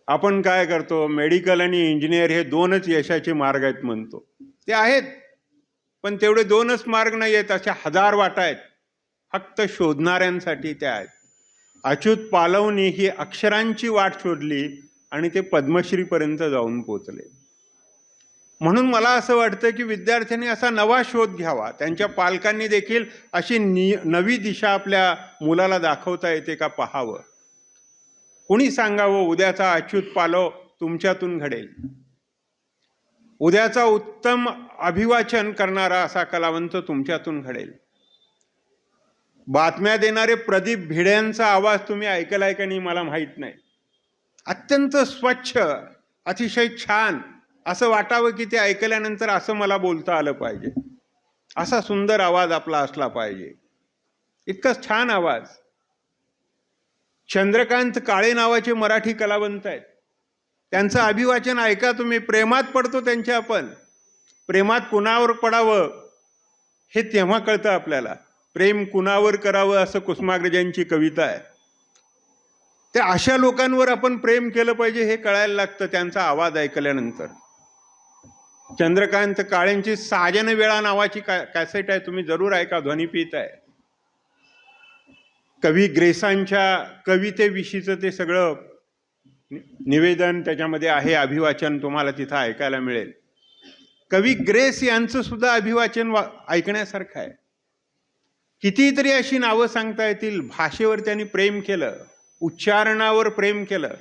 आपण काय करतो, मेडिकल आणि इंजिनियर हे 2च यशाचे मार्ग आहेत म्हणतो. ते आहेत, पण तेवढे 2च मार्ग नाही आहेत, अशा 1000 वाटा आहेत. फक्त शोधणाऱ्यांसाठी त्या आहेत. अच्युत पालवनी ही अक्षरांची वाट शोधली आणि ते पद्मश्रीपर्यंत जाऊन पोचले. म्हणून मला असं वाटतं की विद्यार्थ्यांनी असा नवा शोध घ्यावा. त्यांच्या पालकांनी देखील अशी नवी दिशा आपल्या मुलाला दाखवता येते का पाहावं. कुणी सांगावं, उद्याचा अच्युत पालव तुमच्यातून घडेल. उद्याचा उत्तम अभिवाचन करणारा असा कलावंत तुमच्यातून घडेल. बातम्या देणारे प्रदीप भिड्यांचा आवाज तुम्ही ऐकलाय का नाही मला माहीत नाही. अत्यंत स्वच्छ, अतिशय छान, असं वाटावं की ते ऐकल्यानंतर असं मला बोलता आलं पाहिजे, असा सुंदर आवाज आपला असला पाहिजे. इतका छान आवाज. चंद्रकांत काळे नावाचे मराठी कलावंत आहेत. त्यांचं अभिवाचन ऐका तुम्ही. प्रेमात पडतो त्यांच्या आपण. प्रेमात कुणावर पडावं हे तेव्हा कळतं आपल्याला. प्रेम कुणावर करावं असं कुसुमाग्रजांची कविता आहे. त्या अशा लोकांवर आपण प्रेम केलं पाहिजे हे कळायला लागतं त्यांचा आवाज ऐकल्यानंतर. चंद्रकांत काळेंची साजन वेळा नावाची कॅसेट आहे, तुम्ही जरूर ऐका, ध्वनिपीत आहे. कवी ग्रेसांच्या कवितेविषयीचं ते सगळं निवेदन त्याच्यामध्ये आहे, अभिवाचन तुम्हाला तिथं ऐकायला मिळेल. कवी ग्रेस यांचं सुद्धा अभिवाचन ऐकण्यासारखं आहे. कितीतरी अशी नावं सांगता येतील. भाषेवर त्यांनी प्रेम केलं, उच्चारणावर प्रेम केलं.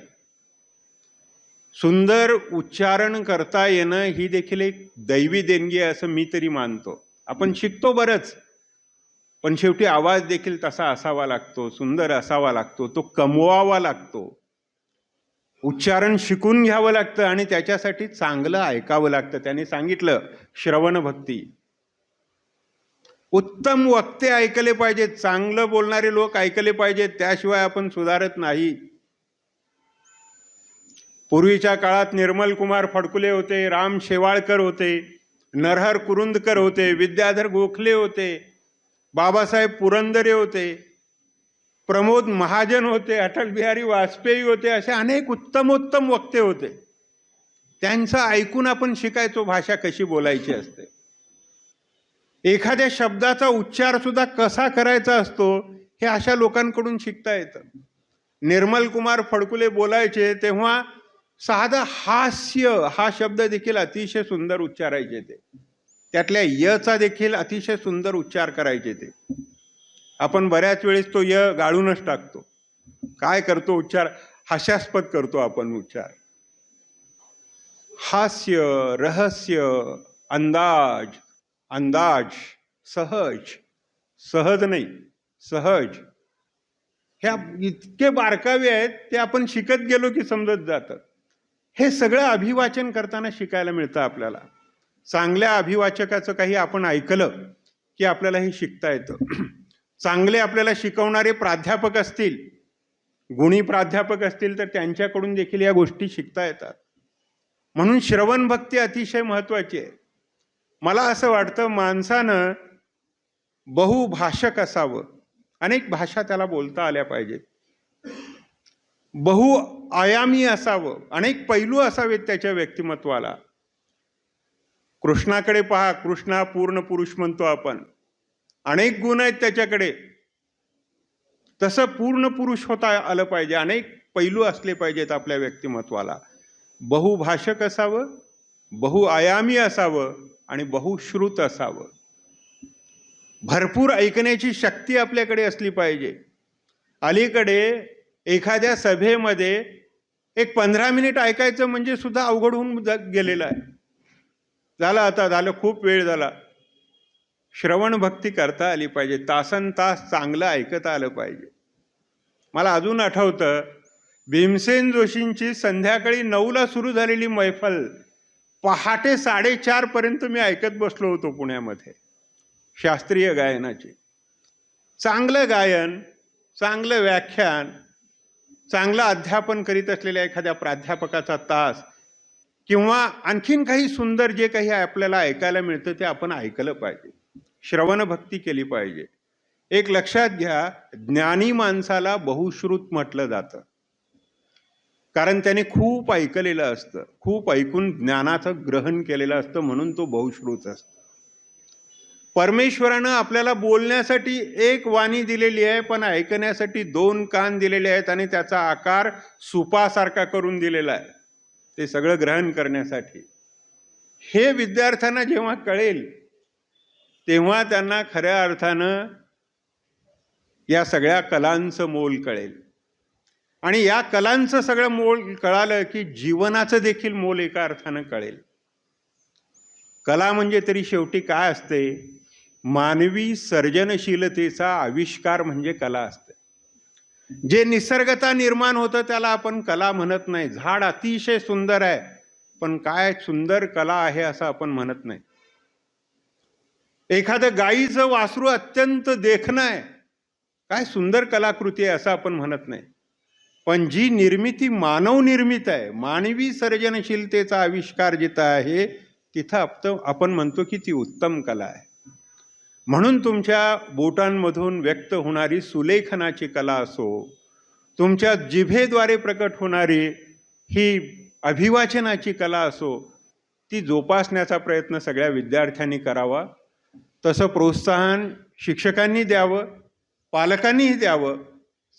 सुंदर उच्चारण करता येणं ही देखील एक दैवी देणगी आहे असं मी तरी मानतो. आपण शिकतो बरंच, पण शेवटी आवाज देखील तसा असावा लागतो, सुंदर असावा लागतो, तो कमवावा लागतो. उच्चारण शिकून घ्यावं लागतं आणि त्याच्यासाठी चांगलं ऐकावं लागतं. त्यांनी सांगितलं श्रवण भक्ती. उत्तम वक्ते ऐकले पाहिजेत, चांगलं बोलणारे लोक ऐकले पाहिजेत, त्याशिवाय आपण सुधारत नाही. पूर्वीच्या काळात निर्मल कुमार फडकुले होते, राम शेवाळकर होते, नरहर कुरुंदकर होते, विद्याधर गोखले होते, बाबासाहेब पुरंदरे होते, प्रमोद महाजन होते, अटल बिहारी वाजपेयी होते. असे अनेक उत्तमोत्तम वक्ते होते. त्यांचं ऐकून आपण शिकायचो भाषा कशी बोलायची असते. एखाद्या शब्दाचा उच्चार सुद्धा कसा करायचा असतो हे अशा लोकांकडून शिकता येतं. निर्मल कुमार फडकुले बोलायचे तेव्हा साधा हास्य हा शब्द देखील अतिशय सुंदर उच्चारायचे ते. त्यातल्या यचा देखील अतिशय सुंदर उच्चार करायचे ते. आपण बऱ्याच वेळेस तो य गाळूनच टाकतो. काय करतो उच्चार? हास्यास्पद करतो आपण उच्चार. हास्य, रहस्य, अंदाज, अंदाज, सहज, सहज नाही सहज, ह्या इतके बारकावे आहेत ते आपण शिकत गेलो की समजत जातं. हे सगळं अभिवाचन करताना शिकायला मिळतं आपल्याला. चांगल्या अभिवाचकाचं काही आपण ऐकलं की आपल्याला हे शिकता येतं. चांगले आपल्याला शिकवणारे प्राध्यापक असतील, गुणी प्राध्यापक असतील तर त्यांच्याकडून देखील या गोष्टी शिकता येतात. म्हणून श्रवण भक्ती अतिशय महत्त्वाची आहे. मला असं वाटतं माणसानं बहुभाषक असावं, अनेक भाषा त्याला बोलता आल्या पाहिजेत. बहुआयामी असावं, अनेक पैलू असावेत त्याच्या व्यक्तिमत्वाला. कृष्णाकडे पहा, कृष्णा पूर्ण पुरुष म्हणतो आपण, अनेक गुण आहेत त्याच्याकडे. तसं पूर्ण पुरुष होता आलं पाहिजे. अनेक पैलू असले पाहिजेत आपल्या व्यक्तिमत्वाला. बहुभाषक असावं, बहुआयामी असावं आणि बहुश्रुत असावं. भरपूर ऐकण्याची शक्ती आपल्याकडे असली पाहिजे. अलीकडे एखाद्या सभेमध्ये एक 15 मिनिट ऐकायचं म्हणजे सुद्धा अवघड होऊन गेलेलं आहे. झालं, आता झालं, खूप वेळ झाला. श्रवण भक्ती करता आली पाहिजे. तासन तास चांगलं ऐकता आलं पाहिजे. मला अजून आठवतं भीमसेन जोशींची संध्याकाळी 9ला सुरू झालेली मैफल पहाटे 4:30 पर्यंत मी ऐकत बसलो होतो पुण्यामध्ये, शास्त्रीय गायनाचे. चांगलं गायन, चांगलं व्याख्यान, चांगलं अध्यापन करीत असलेल्या एखाद्या प्राध्यापकाचा तास किंवा आणखीन काही सुंदर जे काही आपल्याला ऐकायला मिळतं ते आपण ऐकलं पाहिजे. श्रवण भक्ती केली पाहिजे. एक लक्षात घ्या, ज्ञानी माणसाला बहुश्रुत म्हटलं जातं, कारण त्याने खूप ऐकलेलं असतं, खूप ऐकून ज्ञानाचं ग्रहण केलेलं असतं, म्हणून तो बहुश्रुत असतो. परमेश्वरानं आपल्याला बोलण्यासाठी एक वाणी दिलेली आहे, पण ऐकण्यासाठी 2 कान दिलेले आहेत आणि त्याचा आकार सुपासारखा करून दिलेला आहे, ते सगळं ग्रहण करण्यासाठी. हे विद्यार्थ्यांना जेव्हा कळेल तेव्हा त्यांना खऱ्या अर्थानं या सगळ्या कलांचं मोल कळेल. आणि या कलांचं सगळं मोल कळालं की जीवनाचं देखील मोल एका अर्थानं कळेल. कला म्हणजे तरी शेवटी काय असते? मानवी सर्जनशीलतेचा आविष्कार म्हणजे कला असते. जे निसर्गता निर्माण होतं त्याला आपण कला म्हणत नाही. झाड अतिशय सुंदर आहे, पण काय सुंदर कला आहे असं आपण म्हणत नाही. एखादं गाईचं वासरू अत्यंत देखणं आहे, काय सुंदर कलाकृती आहे असं आपण म्हणत नाही. पण जी निर्मिती मानव निर्मित आहे, मानवी सर्जनशीलतेचा आविष्कार जिथं आहे तिथं आपण म्हणतो की ती उत्तम कला आहे. म्हणून तुमच्या बोटांमधून व्यक्त होणारी सुलेखनाची कला असो, तुमच्या जिभेद्वारे प्रकट होणारी ही अभिवाचनाची कला असो, ती जोपासण्याचा प्रयत्न सगळ्या विद्यार्थ्यांनी करावा. तसं प्रोत्साहन शिक्षकांनी द्यावं, पालकांनीही द्यावं.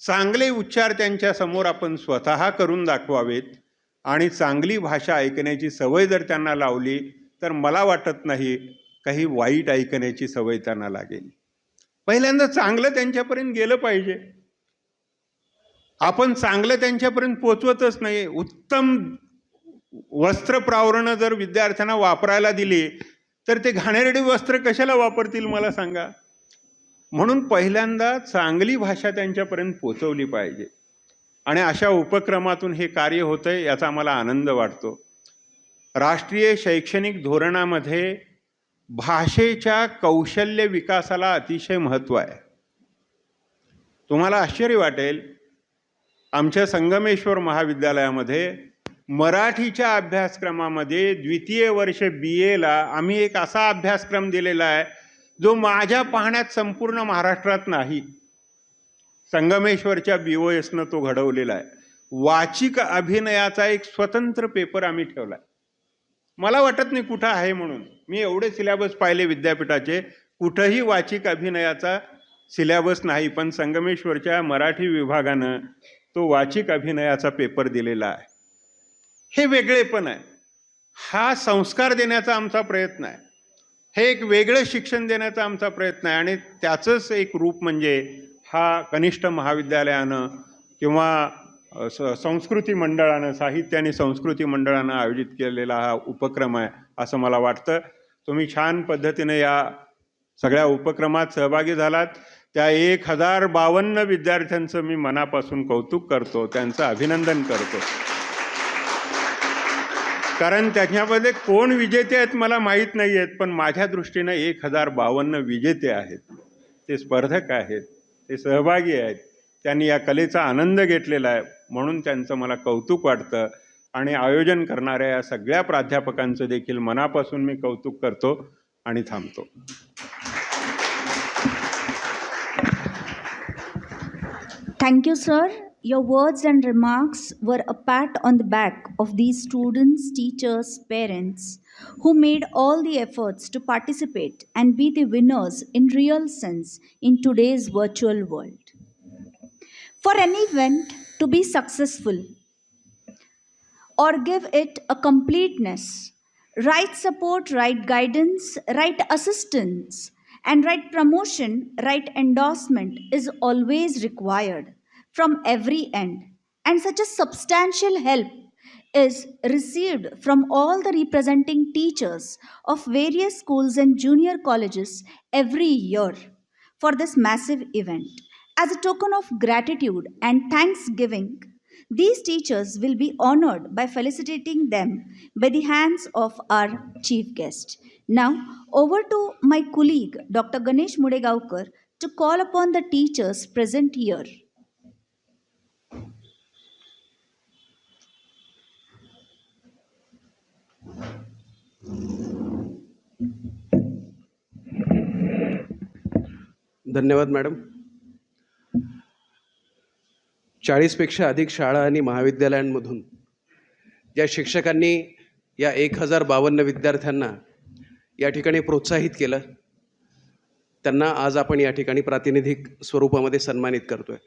चांगले उच्चार त्यांच्या समोर आपण स्वतः करून दाखवावेत आणि चांगली भाषा ऐकण्याची सवय जर त्यांना लावली तर मला वाटत नाही काही वाईट ऐकण्याची सवय त्यांना लागेल. पहिल्यांदा चांगलं त्यांच्यापर्यंत गेलं पाहिजे. आपण चांगलं त्यांच्यापर्यंत पोचवतच नाही. उत्तम वस्त्र प्रावरणं जर विद्यार्थ्यांना वापरायला दिली तर ते घाणेरडी वस्त्र कशाला वापरतील मला सांगा. म्हणून पहिल्यांदा चांगली भाषा त्यांच्यापर्यंत पोचवली पाहिजे आणि अशा उपक्रमातून हे कार्य होतंय याचा मला आनंद वाटतो. राष्ट्रीय शैक्षणिक धोरणामध्ये भाषेच्या कौशल्य विकासाला अतिशय महत्त्व आहे. तुम्हाला आश्चर्य वाटेल, आमच्या संगमेश्वर महाविद्यालयामध्ये मराठीच्या अभ्यासक्रमामध्ये द्वितीय वर्ष BAला आम्ही एक असा अभ्यासक्रम दिलेला आहे जो माझ्या पाहण्यात संपूर्ण महाराष्ट्रात नाही. संगमेश्वरच्या BOSनं तो घडवलेला आहे. वाचिक अभिनयाचा एक स्वतंत्र पेपर आम्ही ठेवला आहे. मला वाटत नाही कुठं आहे म्हणून. मी एवढे सिलेबस पाहिले विद्यापीठाचे, कुठंही वाचिक अभिनयाचा सिलेबस नाही, पण संगमेश्वरच्या मराठी विभागानं तो वाचिक अभिनयाचा पेपर दिलेला आहे. हे वेगळेपण आहे. हा संस्कार देण्याचा आमचा प्रयत्न आहे. हे एक वेगळं शिक्षण देण्याचा आमचा प्रयत्न आहे आणि त्याचंच एक रूप म्हणजे हा कनिष्ठ महाविद्यालयानं किंवा संस्कृती मंडळानं, साहित्य आणि संस्कृती मंडळानं आयोजित केलेला हा उपक्रम आहे असं मला वाटतं. तुम्ही छान पद्धतीने या सगळ्या उपक्रमात सहभागी झालात. त्या 1052 विद्यार्थ्यांचं मी मनापासून कौतुक करतो, त्यांचं अभिनंदन करतो. कारण त्याच्यामध्ये कोण विजेते आहेत मला माहीत नाही आहेत, पण माझ्या दृष्टीनं 1052 विजेते आहेत. ते स्पर्धक आहेत, ते सहभागी आहेत, त्यांनी या कलेचा आनंद घेतलेला आहे म्हणून त्यांचं मला कौतुक वाटतं. आणि आयोजन करणाऱ्या या सगळ्या प्राध्यापकांचं देखील मनापासून मी कौतुक करतो आणि थांबतो. Thank you, sir. Your words and remarks were a pat on the back of these students, teachers, parents who made all the efforts to participate and be the winners in real sense in today's virtual world. For any event to be successful or give it a completeness, right support, right guidance, right assistance, and right promotion, right endorsement is always required from every end, and such a substantial help is received from all the representing teachers of various schools and junior colleges every year for this massive event. As a token of gratitude and thanksgiving, these teachers will be honored by felicitating them by the hands of our chief guest. Now, over to my colleague, Dr. Ganesh Mudegaonkar, to call upon the teachers present here. धन्यवाद madam. 40पेक्षा अधिक शाळा आणि महाविद्यालयांमधून ज्या शिक्षकांनी या 1052 विद्यार्थ्यांना या ठिकाणी प्रोत्साहित केलं, त्यांना आज आपण या ठिकाणी प्रातिनिधिक स्वरूपामध्ये सन्मानित करतोय.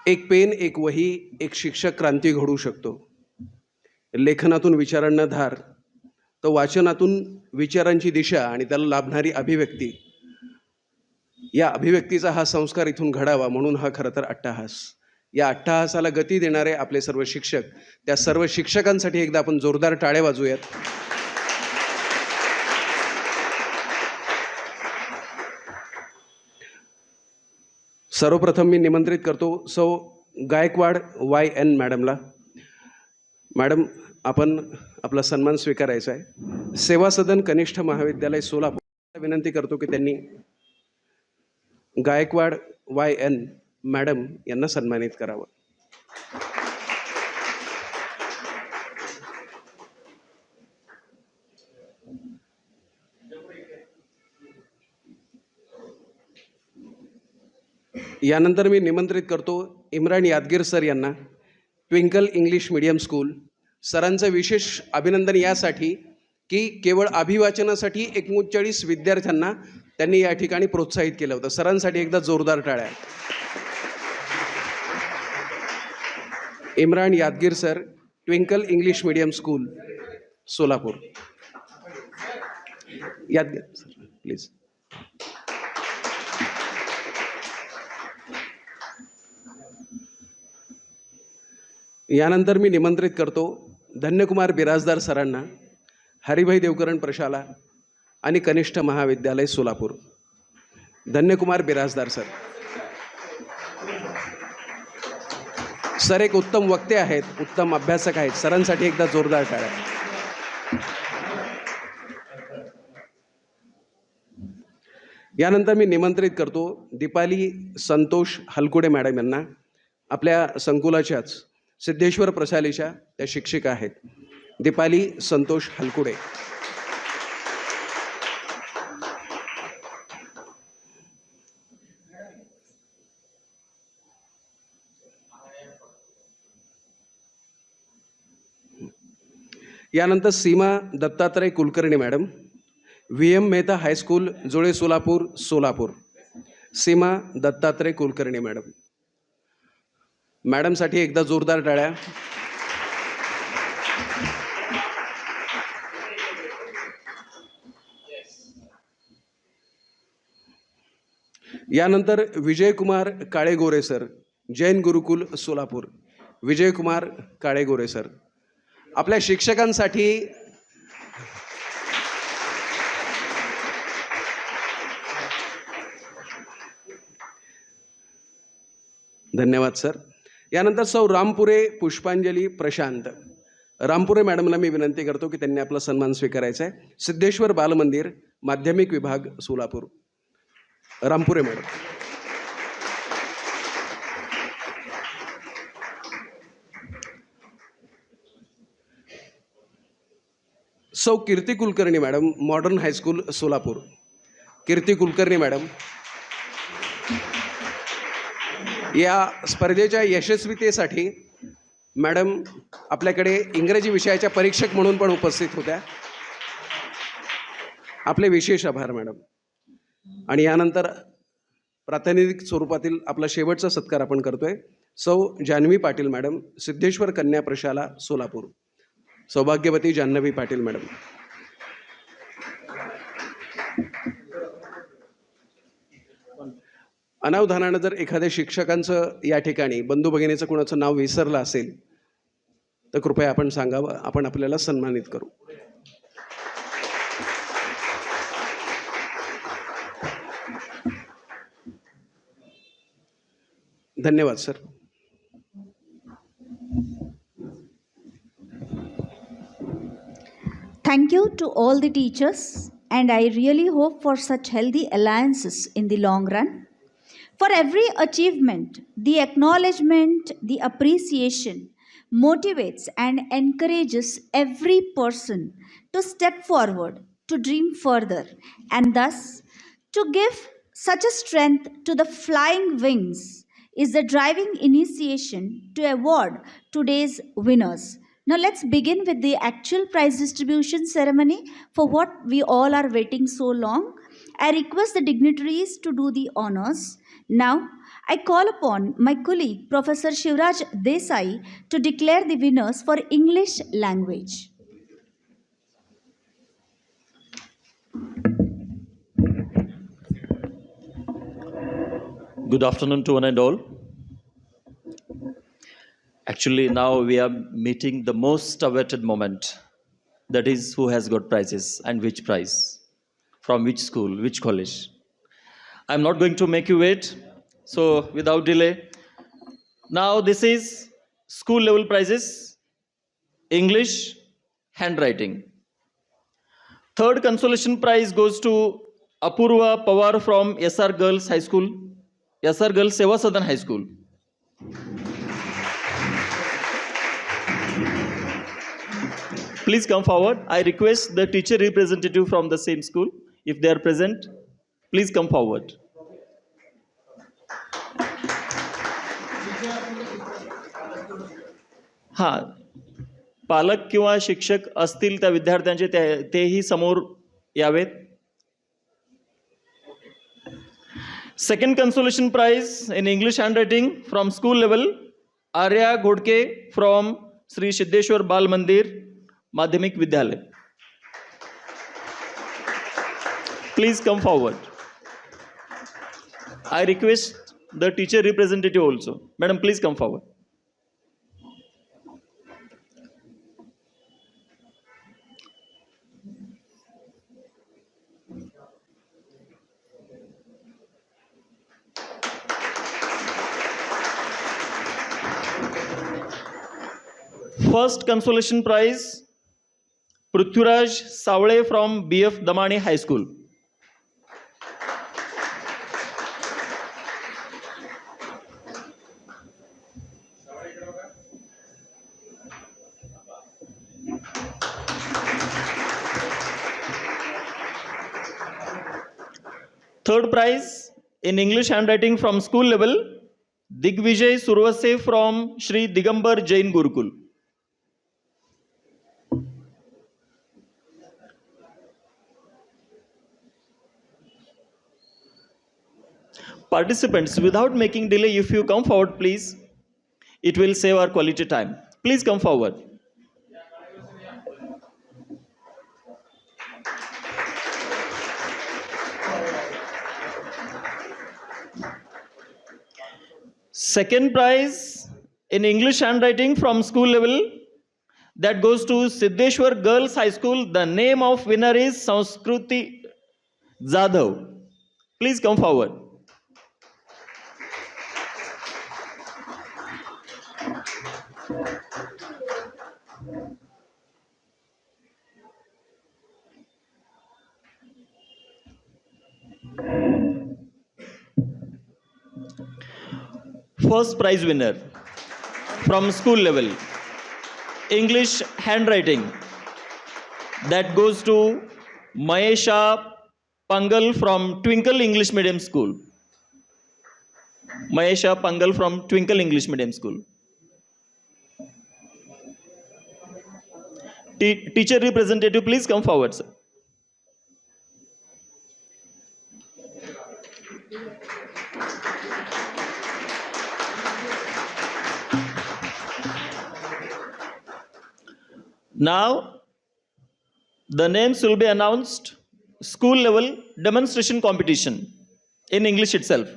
एक पेन, एक वही, एक शिक्षक क्रांती घडवू शकतो. लेखनातून विचारांना धार, तर वाचनातून विचारांची दिशा आणि त्याला लाभणारी अभिव्यक्ती, या अभिव्यक्तीचा हा संस्कार इथून घडावा म्हणून हा खरं तर अट्टहास. या अट्टहासाला गती देणारे आपले सर्व शिक्षक, त्या सर्व शिक्षकांसाठी एकदा आपण जोरदार टाळ्या वाजवूयात. सर्वप्रथम मी निमंत्रित करतो सौ गायकवाड YN मॅडमला. मॅडम, आपण आपला सन्मान स्वीकारायचा आहे. सेवा सदन कनिष्ठ महाविद्यालय सोलापूर विनंती करतो की त्यांनी गायकवाड YN मॅडम यांना सन्मानित करावं. यानंतर मी निमंत्रित करतो इम्रान यादगीर सर यांना, ट्विंकल इंग्लिश मीडियम स्कूल. सरांचं विशेष अभिनंदन यासाठी की केवळ अभिवाचनासाठी 39 विद्यार्थ्यांना त्यांनी या ठिकाणी प्रोत्साहित केलं होतं. सरांसाठी एकदा जोरदार टाळ्या. Imran Yadgir sir, twinkle English medium school, Solapur. Yadgir sir please. यानंतर मी निमंत्रित करतो धन्यकुमार बिराजदार सरांना, हरिभाई देवकरण प्रशाला आणि कनिष्ठ महाविद्यालय सोलापूर. धन्यकुमार बिराजदार सर. सर एक उत्तम वक्ते आहेत, उत्तम अभ्यासक आहेत. सरांसाठी एकदा जोरदार टाळ्या. यानंतर मी निमंत्रित करतो दीपाली संतोष हलकुडे मॅडम यांना. आपल्या संकुलाच्याच सिद्धेश्वर प्रशालेच्या त्या शिक्षिका आहेत. दीपाली संतोष हलकुडे. यानंतर Seema Dattatray Kulkarni madam, VM Mehta high school Jule Solapur, Solapur. Seema Dattatray Kulkarni madam. मॅडमसाठी एकदा जोरदार टाळ्या. यानंतर विजयकुमार काळेगोरे सर, जैन गुरुकुल सोलापूर. विजयकुमार काळेगोरे सर. आपल्या शिक्षकांसाठी धन्यवाद सर. यानंतर सौ रामपुरे पुष्पांजली प्रशांत. रामपुरे मॅडमला मी विनंती करतो की त्यांनी आपला सन्मान स्वीकारायचा आहे. सिद्धेश्वर बालमंदिर माध्यमिक विभाग Solapur. Rampure madam. Sau Kirti Kulkarni madam, modern high school Solapur. Kirti Kulkarni madam. या स्पर्धेच्या यशस्वीतेसाठी मॅडम आपल्याकडे इंग्रजी विषयाच्या परीक्षक म्हणून पण उपस्थित होत्या. आपले विशेष आभार मॅडम. आणि यानंतर प्रातिनिधिक स्वरूपातील आपला शेवटचा सत्कार आपण करतोय सौ जान्हवी पाटील मॅडम, सिद्धेश्वर कन्या प्रशाला सोलापूर. सौभाग्यवती जान्हवी पाटील मॅडम. अनावधानानं जर एखाद्या शिक्षकांचं या ठिकाणी बंधू भगिनीचं कोणाचं नाव विसरलं असेल तर कृपया आपण सांगावं, आपण आपल्याला सन्मानित करू. धन्यवाद sir. Thank you to all the teachers, and I really hope for such healthy alliances in the long run. For every achievement, the acknowledgement, the appreciation motivates and encourages every person to step forward, to dream further, and thus to give such a strength to the flying wings is the driving initiation to award today's winners. Now let's begin with the actual prize distribution ceremony for what we all are waiting so long. I request the dignitaries to do the honors. Now I call upon my colleague Professor Shivraj Desai to declare the winners for English language. Good afternoon to one and all. Actually, now we are meeting the most awaited moment. That is, who has got prizes and which prize, from which school, which college. I'm not going to make you wait. So without delay, now this is school level prizes, English, handwriting. Third consolation prize goes to Apurva Pawar from SR Girls High School, SR Girls Seva Sadan High School. Please come forward. I request the teacher representative from the same school, if they are present, please come forward. हां, पालक किंवा शिक्षक असतील त्या विद्यार्थ्यांचे तेही समोर यावेत. Second consolation prize in English handwriting from school level, Arya Ghodke from Shri Siddheshwar Bal Mandir Madhyamik Vidyalaya. Please come forward. I request the teacher representative also. Madam, please come forward. First consolation prize, Prithviraj Savale from BF Damani High School. Third prize in English handwriting from school level, Digvijay Survase from Shri Digambar Jain Gurukul. Participants, without making delay, if you come forward, please, it will save our quality time. Please come forward. Second prize in English handwriting from school level, that goes to Siddheshwar Girls High School. The name of winner is Sanskruti Jadhav. Please come forward. First prize winner from school level, English handwriting, that goes to Mahesha Pangal from Twinkle English Medium School. Mahesha Pangal from Twinkle English Medium School. Teacher representative, please come forward, sir. Now, the names will be announced. School level demonstration competition in English itself.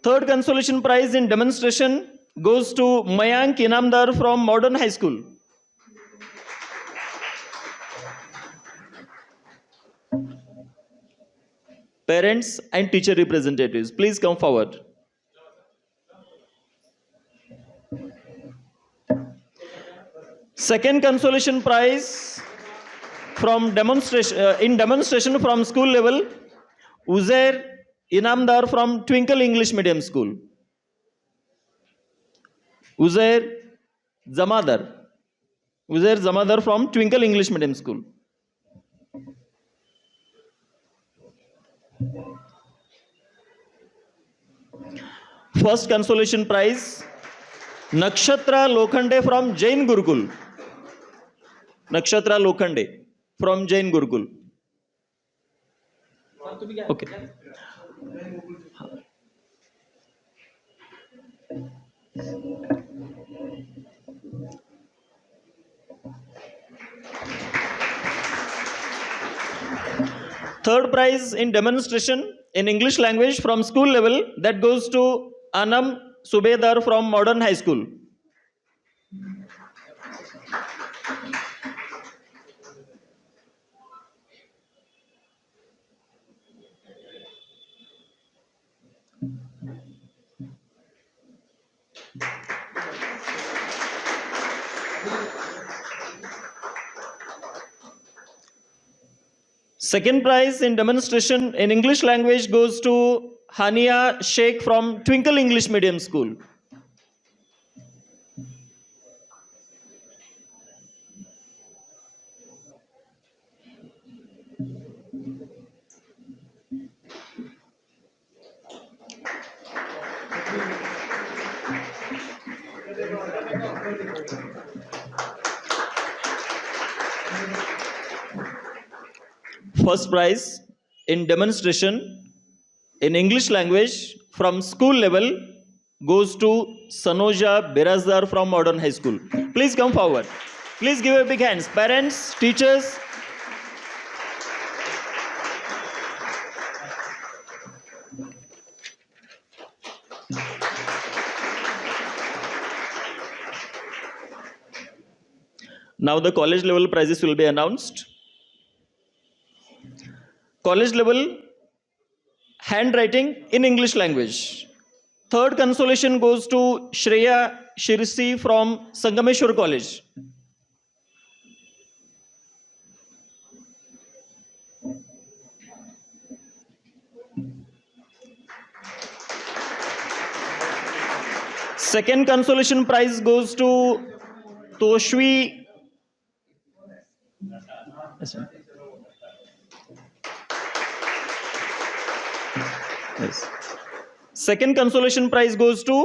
Third consolation prize in demonstration goes to Mayank Inamdar from Modern High School. Parents and teacher representatives, please come forward. Second consolation prize from demonstration from school level, Uzair Inamdar from Twinkle English Medium School. Uzair Zamadar from Twinkle English Medium School. First consolation prize, Nakshatra Lokhande from Jain Gurukul. Nakshatra Lokhande from Jain Gurukul. Okay. Third prize in demonstration in English language from school level, that goes to Anam Subedar from Modern High School. Second prize in demonstration in English language goes to Hania Sheikh from Twinkle English Medium School. First prize in demonstration in English language from school level goes to Sanoja Birazdar from Modern High School. Please come forward. Please give a big hands. Parents, teachers. Now the college level prizes will be announced. College level handwriting in English language. Third consolation goes to Shreya Shirsi from Sangameshwar College. Second consolation prize goes to Toshvi. Yes. Second consolation prize goes to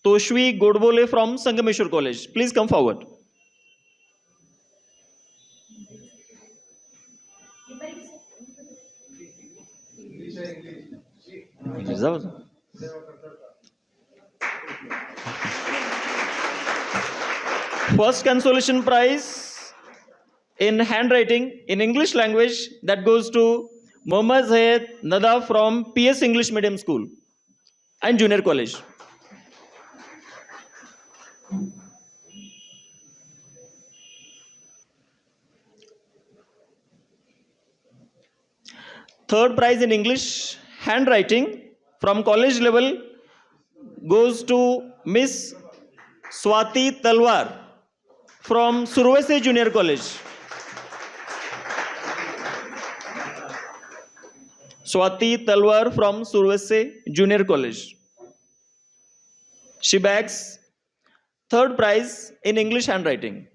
Toshvi Godbole from Sangameshwar College. Please come forward. First consolation prize in handwriting in English language that goes to Mohammad Zayed Nada from PS English Medium School and Junior College. Third prize in English handwriting from college level goes to Miss Swati Talwar from Survese Junior College. Swati Talwar from Survese Junior College. She bags third prize in English handwriting.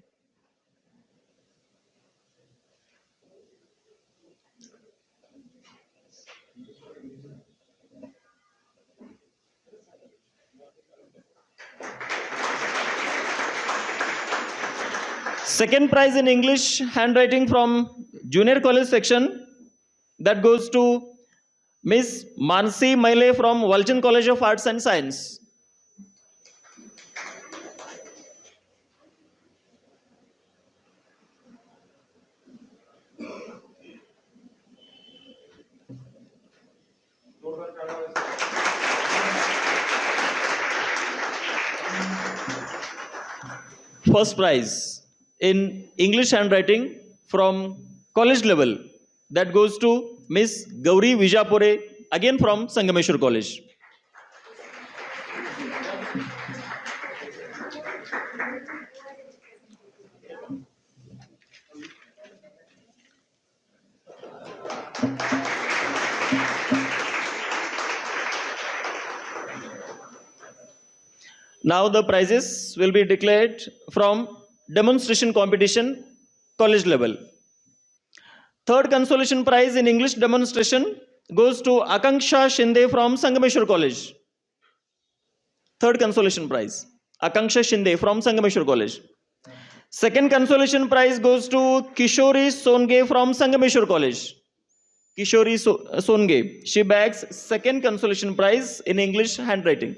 Second prize in English handwriting from Junior College section that goes to Miss Mansi Maile from Walchand College of Arts and Science. First prize in English handwriting from college level that goes to Miss Gauri Vijapure, again from Sangameshwar College. Now the prizes will be declared from demonstration competition, college level. Third consolation prize in English demonstration goes to Akanksha Shinde from Sangameshwar College. Third consolation prize, Akanksha Shinde from Sangameshwar College. Second consolation prize goes to Kishori Songe from Sangameshwar College. Kishori Songe. She bags second consolation prize in English handwriting.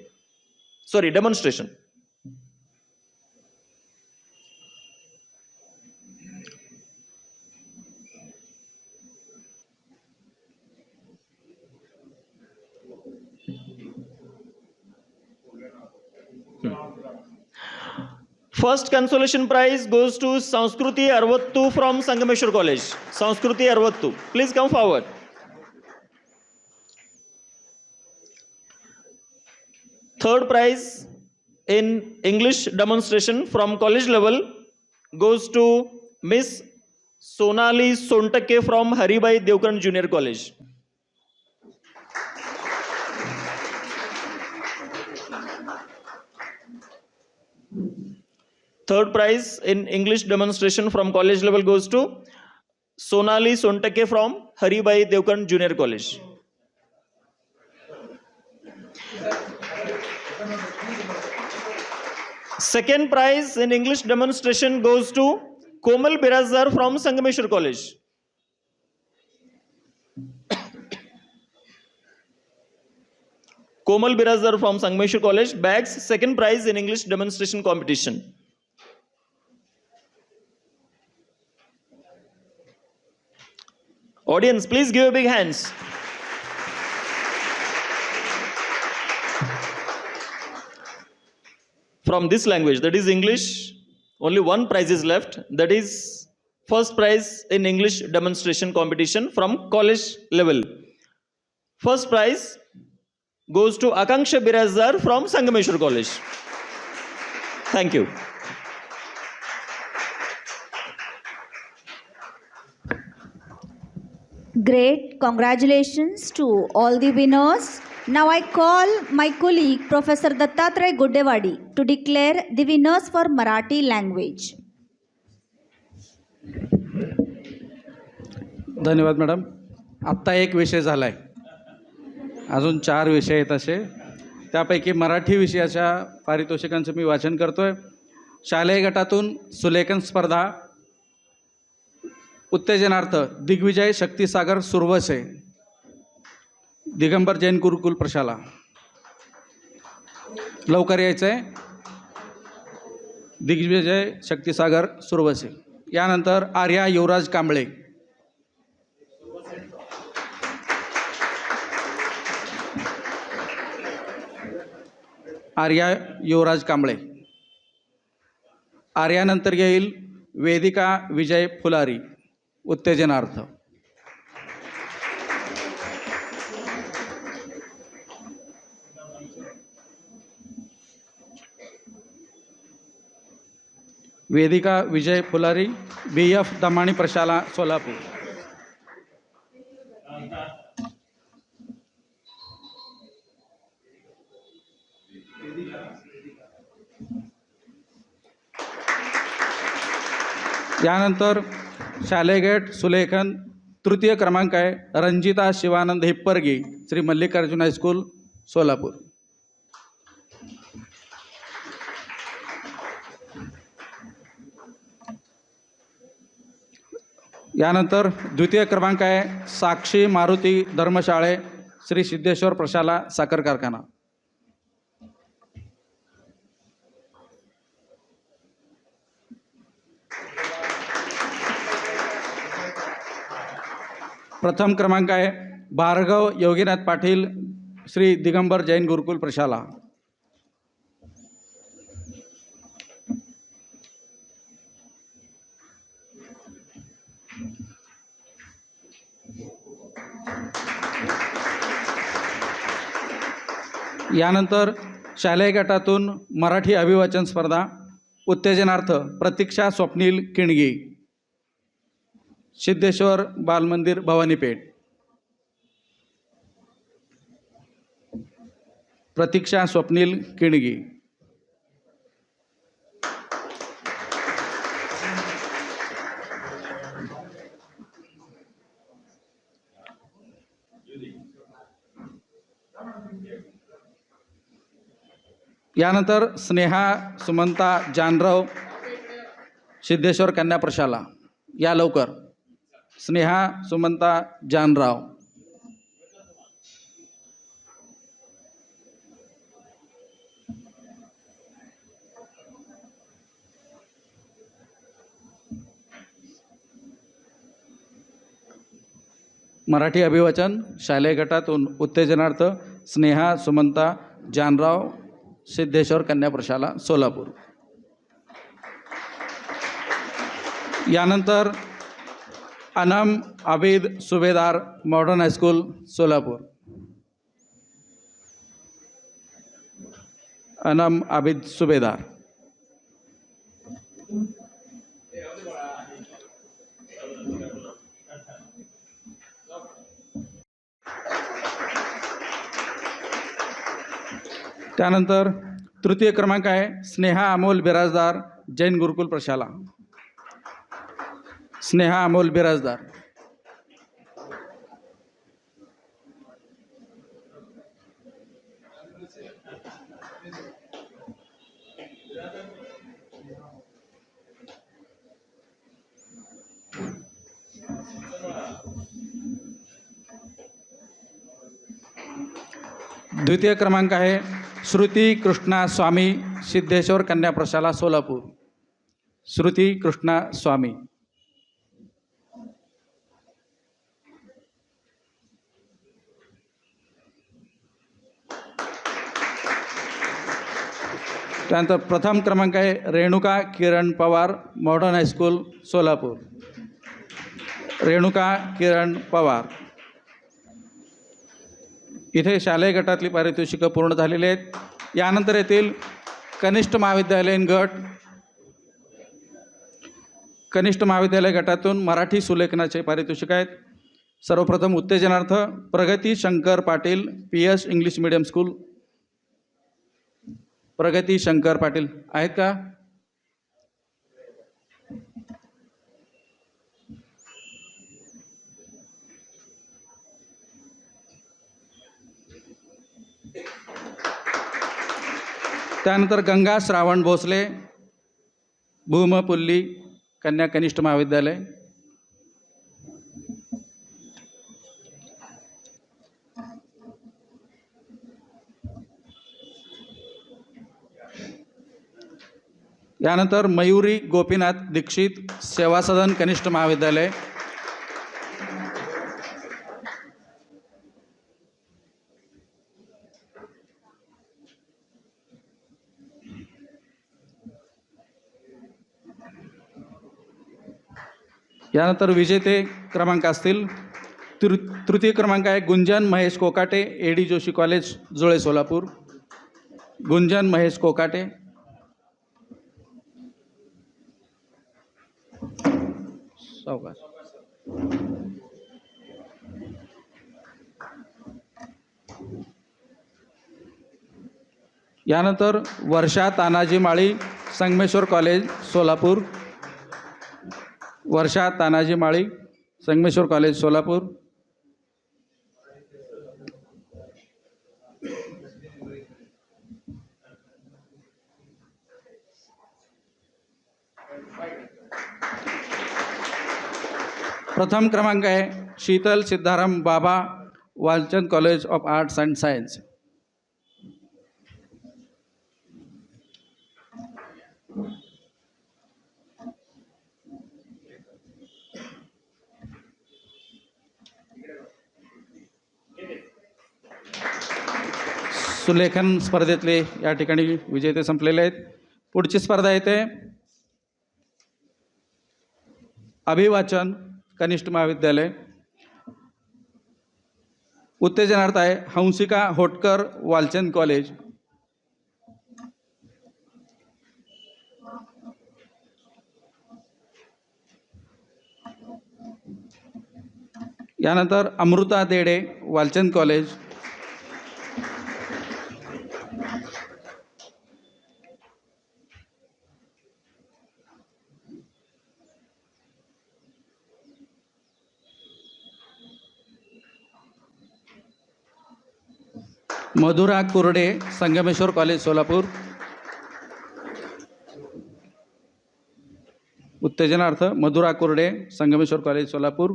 Sorry, demonstration. First consolation prize goes to Sanskruti Arvattu from Sangameshwar College. Sanskruti Arvattu. Please come forward. Third prize in English demonstration from college level goes to Miss Sonali Sontake from Haribai Devkaran Junior College. Third prize in English demonstration from college level goes to Sonali Sontake from Haribai Devkaran Junior College. Second prize in English demonstration goes to Komal Birazar from Sangameshwar College. Komal Birazar from Sangameshwar College bags second prize in English demonstration competition. Audience, please give a big hands. From this language, that is English, only one prize is left. That is first prize in English demonstration competition from college level. First prize goes to Akanksha Birazar from Sangameshwar College. Thank you. Great. Congratulations to all the winners. Now I call my colleague Professor Dattatray Guddewadi to declare the winners for Marathi language. धन्यवाद madam. आत्ता एक विषय झाला आहे, अजून 4 विषय आहेत असे. त्यापैकी मराठी विषयाच्या पारितोषिकांचं मी वाचन करतो आहे. शालेय गटातून सुलेखन स्पर्धा, उत्तेजनार्थ दिग्विजय शक्तिसागर सुरवसे, दिगंबर जैन गुरुकुल प्रशाला. लवकर यायचं आहे. दिग्विजय शक्तिसागर सुरवसे. यानंतर आर्या युवराज कांबळे, आर्या युवराज कांबळे. आर्यानंतर येईल वेदिका विजय फुलारी, उत्तेजनार्थ. वेदिका विजय फुलारी, BF दमाणी प्रशाला सोलापूर. यानंतर शालेय गट सुलेखन तृतीय क्रमांक आहे रंजिता शिवानंद हिप्परगी, श्री मल्लिकार्जुन हायस्कूल सोलापूर. यानंतर द्वितीय क्रमांक आहे साक्षी मारुती धर्मशाळे, श्री सिद्धेश्वर प्रशाला साखर कारखाना. प्रथम क्रमांक आहे भार्गव योगीनाथ पाटील, श्री दिगंबर जैन गुरुकुल प्रशाला. यानंतर शालेय गटातून मराठी अभिवाचन स्पर्धा, उत्तेजनार्थ प्रतीक्षा स्वप्नील किणगी, सिद्धेश्वर बालमंदिर भवानीपेठ. प्रतीक्षा स्वप्नील किणगी. यानंतर स्नेहा सुमंता जानराव, सिद्धेश्वर कन्या प्रशाला. या लवकर. स्नेहा सुमंता जानराव. मराठी अभिवाचन शालेय गटातून उत्तेजनार्थ स्नेहा सुमंता जानराव, सिद्धेश्वर कन्या प्रशाला सोलापूर. यानंतर अनम आबिद सुभेदार, मॉडर्न हायस्कूल सोलापूर. अनम आबिद सुभेदार. त्यानंतर तृतीय क्रमांक आहे स्नेहा अमोल बिराजदार, जैन गुरुकुल प्रशाला. स्नेहा अमोल बिराजदार. द्वितीय क्रमांक आहे श्रुती कृष्णा स्वामी, सिद्धेश्वर कन्या प्रशाला सोलापूर. श्रुती कृष्णा स्वामी. त्यानंतर प्रथम क्रमांक आहे रेणुका किरण पवार, मॉडर्न हायस्कूल सोलापूर. रेणुका किरण पवार. इथे शालेय गटातली पारितोषिकं पूर्ण झालेली आहेत. यानंतर येथील कनिष्ठ महाविद्यालयीन गट. कनिष्ठ महाविद्यालय गटातून मराठी सुलेखनाचे पारितोषिक आहेत. सर्वप्रथम उत्तेजनार्थ प्रगती Shankar Patil, PS English medium school. प्रगती शंकर पाटील आहेत का? त्यानंतर गंगा श्रावण भोसले, भूमपुल्ली कन्या कनिष्ठ महाविद्यालय. यानंतर मयुरी गोपीनाथ दीक्षित, सेवा सदन कनिष्ठ महाविद्यालय. यानंतर विजेते क्रमांक असतील. तृतीय क्रमांक आहे गुंजन महेश कोकाटे, AD जोशी कॉलेज जुळे सोलापूर. गुंजन महेश कोकाटे. सावकाश. यानंतर वर्षा तानाजी माळी, संगमेश्वर कॉलेज सोलापूर. वर्षा तानाजी माळी, संगमेश्वर कॉलेज सोलापूर. प्रथम क्रमांक आहे Sheetal Siddharam Baba, Walchand college of arts and science. सुलेखन स्पर्धेतले या ठिकाणी विजेते संपलेले आहेत. पुढची स्पर्धा येते अभिवाचन कनिष्ठ महाविद्यालय. उत्तेजनार्थ आहे हंसिका होटकर, वालचंद कॉलेज. यानंतर अमृता देडे, वालचंद कॉलेज. मधुरा कुर्डे, संगमेश्वर कॉलेज सोलापूर. उत्तेजनार्थ मधुरा कुर्डे, संगमेश्वर कॉलेज सोलापूर.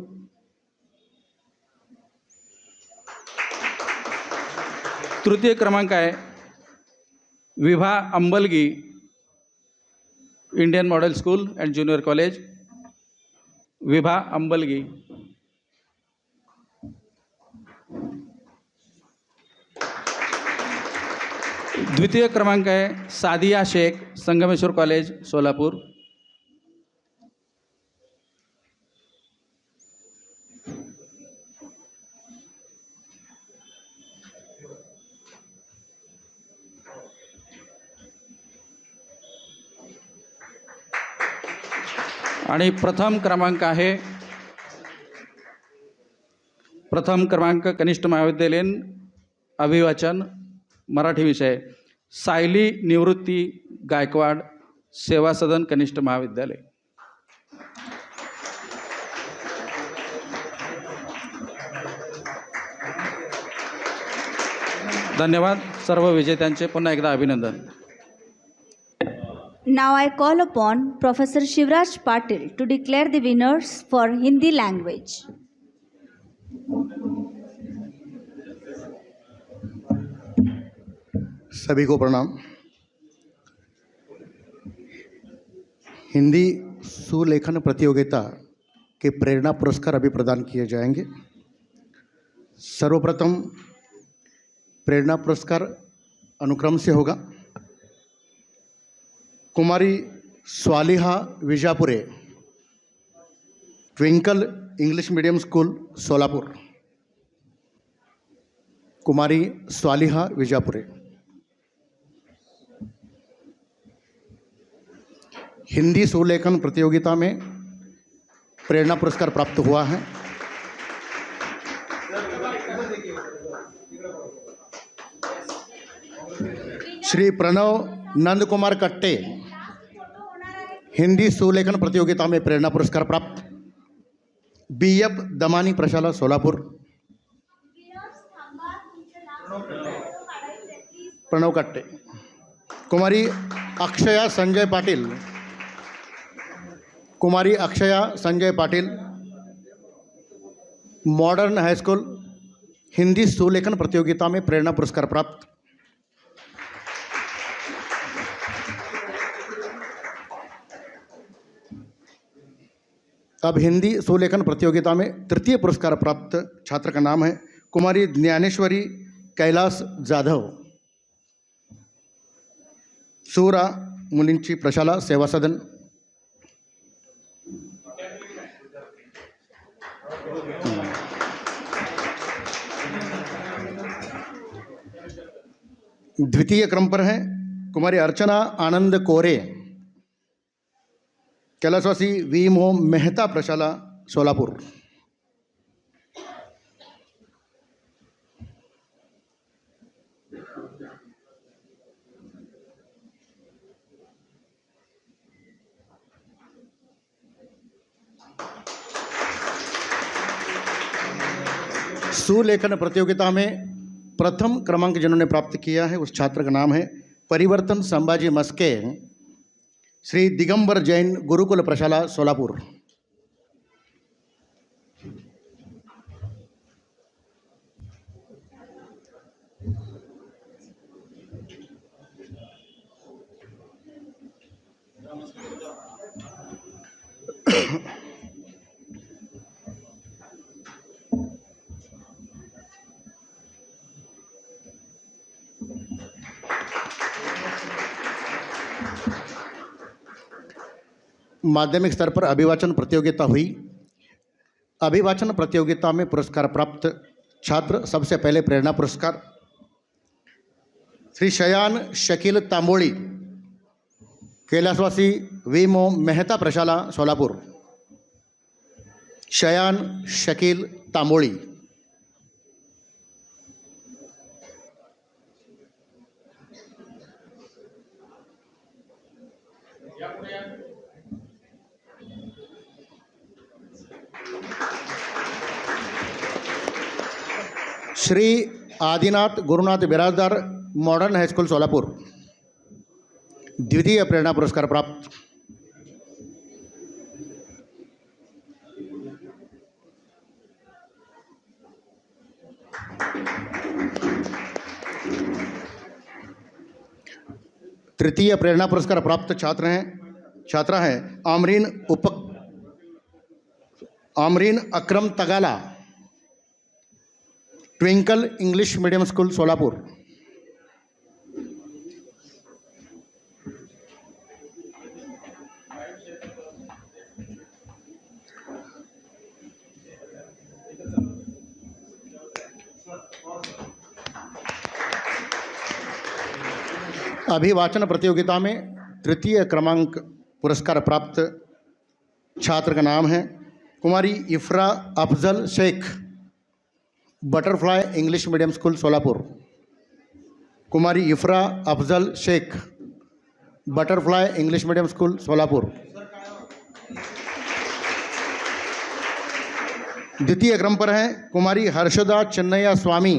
तृतीय क्रमांक आहे Vibha Ambalgi, Indian model school and junior college. Vibha Ambalgi. द्वितीय क्रमांक आहे सादिया शेख, संगमेश्वर कॉलेज सोलापूर. आणि प्रथम क्रमांक आहे कनिष्ठ महाविद्यालयीन अभिवाचन मराठी विषय, सायली निवृत्ती गायकवाड, सेवा सदन कनिष्ठ महाविद्यालय. धन्यवाद. सर्व विजेत्यांचे पुन्हा एकदा अभिनंदन. Now I call upon Professor Shivraj Patil to declare the winners for Hindi language. सभी को प्रणाम. हिंदी सुलेखन प्रतियोगिता के प्रेरणा पुरस्कार अभी प्रदान किए जाएंगे. सर्वप्रथम प्रेरणा पुरस्कार अनुक्रम से होगा. Kumari Swaliha Vijapure, twinkle English medium school Solapur. Kumari Swaliha Vijapure. Hindi सुलेखन प्रतियोगिता में प्रेरणा पुरस्कार प्राप्त हुआ है. श्री प्रणव नंद कुमार कट्टे, हिंदी सुलेखन प्रतियोगिता में प्रेरणा पुरस्कार प्राप्त. बीएफ दमानी प्रशाला सोलापुर. प्रणव कट्टे. कुमारी अक्षया संजय पाटिल, कुमारी अक्षया संजय पाटिल, मॉडर्न हाई स्कूल, हिंदी सुलेखन प्रतियोगिता में प्रेरणा पुरस्कार प्राप्त. अब हिंदी सुलेखन प्रतियोगिता में तृतीय पुरस्कार प्राप्त छात्र का नाम है कुमारी ज्ञानेश्वरी कैलास जाधव, सूरा मुलींची प्रशाला सेवा सदन. द्वितीय क्रम पर है कुमारी अर्चना आनंद कोरे, कैलाशवासी वी मो मेहता प्रशाला सोलापुर. सुलेखन प्रतियोगिता में प्रथम क्रमांक जिन्होंने प्राप्त किया है उस छात्र का नाम है परिवर्तन संभाजी मस्के, श्री दिगंबर जैन गुरुकुल प्रशाला सोलापुर. माध्यमिक स्तर पर अभिवाचन प्रतियोगिता हुई. अभिवाचन प्रतियोगिता में पुरस्कार प्राप्त छात्र, सबसे पहले प्रेरणा पुरस्कार श्री शयान शकील तांबोली, कैलाशवासी वी मो मेहता प्रशाला सोलापुर. शयान शकील तांबोली. श्री आदिनाथ गुरुनाथ बिराजदार, मॉडर्न हाई स्कूल सोलापुर, द्वितीय प्रेरणा पुरस्कार प्राप्त. तृतीय प्रेरणा पुरस्कार प्राप्त छात्रा हैं Amreen Akram Tagala, twinkle English medium school Solapur. अभिवाचन प्रतियोगिता में तृतीय क्रमांक पुरस्कार प्राप्त छात्र का नाम है Kumari Ifra Afzal Shaikh, butterfly English medium school Solapur. Kumari Ifra Afzal Shaikh, butterfly English medium school Solapur. द्वितीय क्रम पर हैं कुमारी हर्षदा चिन्नैया स्वामी,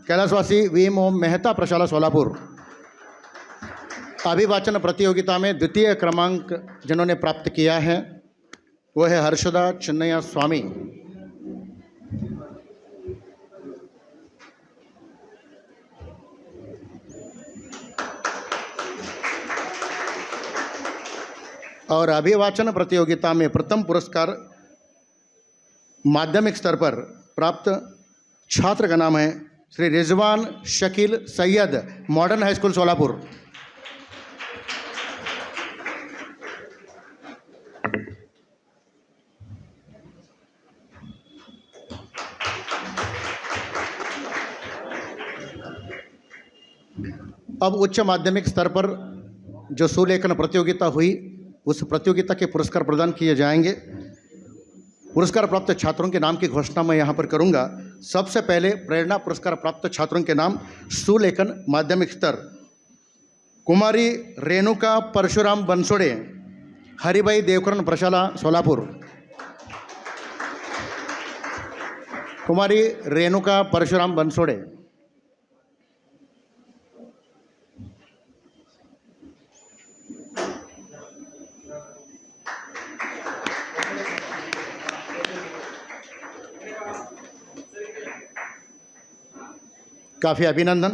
कैलाशवासी वीम ओम मेहता प्रशाला सोलापुर। अभिवाचन प्रतियोगिता में द्वितीय क्रमांक जिन्होंने प्राप्त किया है वो है हर्षदा चिन्नैया स्वामी। और अभिवाचन प्रतियोगिता में प्रथम पुरस्कार माध्यमिक स्तर पर प्राप्त छात्र का नाम है श्री रिजवान शकील सैयद, मॉडर्न हाई स्कूल सोलापुर। अब उच्च माध्यमिक स्तर पर जो सुलेखन प्रतियोगिता हुई उस प्रतियोगिता के पुरस्कार प्रदान किए जाएंगे। पुरस्कार प्राप्त छात्रों के नाम की घोषणा मैं यहाँ पर करूँगा। सबसे पहले प्रेरणा पुरस्कार प्राप्त छात्रों के नाम सुलेखन माध्यमिक स्तर कुमारी रेणुका परशुराम बनसोड़े, हरिभाई देवकरण प्रशाला सोलापुर। कुमारी रेणुका परशुराम बनसोड़े। काफ़ी अभिनंदन।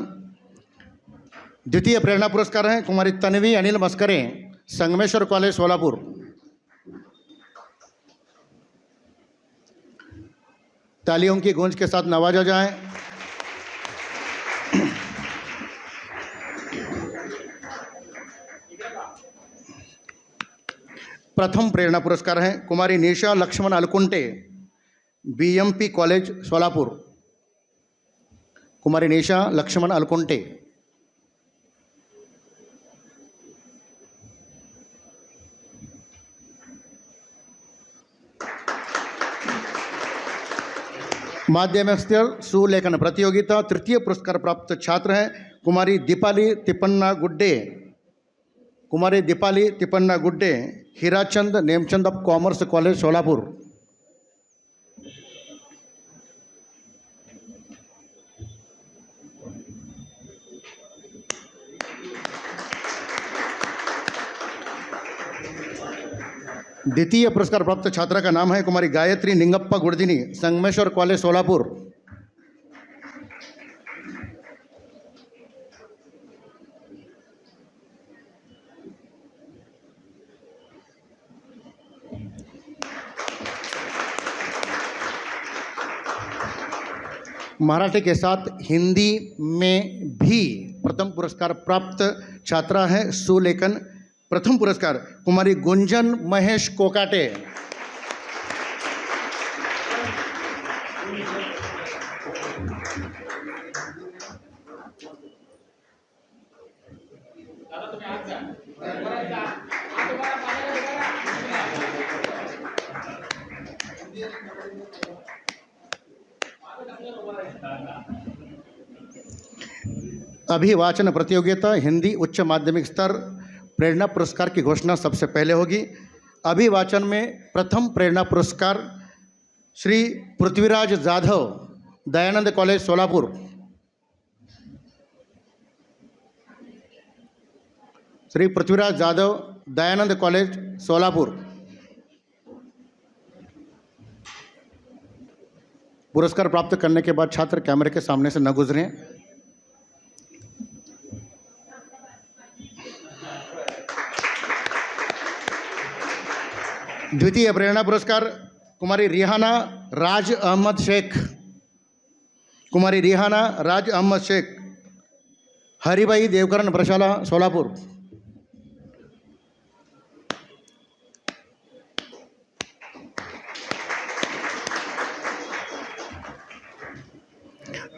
द्वितीय प्रेरणा पुरस्कार हैं कुमारी तन्वी अनिल मस्करे, संगमेश्वर कॉलेज सोलापुर। तालियों की गूंज के साथ नवाजा जाए। प्रथम प्रेरणा पुरस्कार हैं कुमारी निशा लक्ष्मण अलकुंटे, बीएमपी कॉलेज सोलापुर। कुमारी निशा लक्ष्मण अलकुंटे। माध्यमिक स्तर सुलेखन प्रतियोगिता तृतीय पुरस्कार प्राप्त छात्र हैं कुमारी दीपाली तिपन्ना गुड्डे, कुमारी दीपाली तिपन्ना गुड्डे, Hirachand Nemchand of commerce college Solapur. द्वितीय पुरस्कार प्राप्त छात्रा का नाम है कुमारी गायत्री निंगप्पा गुड़दिनी, संगमेश्वर कॉलेज सोलापुर। मराठी के साथ हिंदी में भी प्रथम पुरस्कार प्राप्त छात्रा है सुलेखन। प्रथम पुरस्कार कुमारी गुंजन महेश कोकाटे। अभिवाचन प्रतियोगिता हिंदी उच्च माध्यमिक स्तर प्रेरणा पुरस्कार की घोषणा सबसे पहले होगी। अभिवाचन में प्रथम प्रेरणा पुरस्कार श्री पृथ्वीराज जाधव, दयानंद कॉलेज सोलापुर। श्री पृथ्वीराज जाधव, दयानंद कॉलेज सोलापुर। पुरस्कार प्राप्त करने के बाद छात्र कैमरे के सामने से न गुजरें। द्वितीय प्रेरणा पुरस्कार कुमारी रिहाना राज अहमद शेख, कुमारी रिहाना राज अहमद शेख, हरिभाई देवकरण प्रशाला सोलापुर।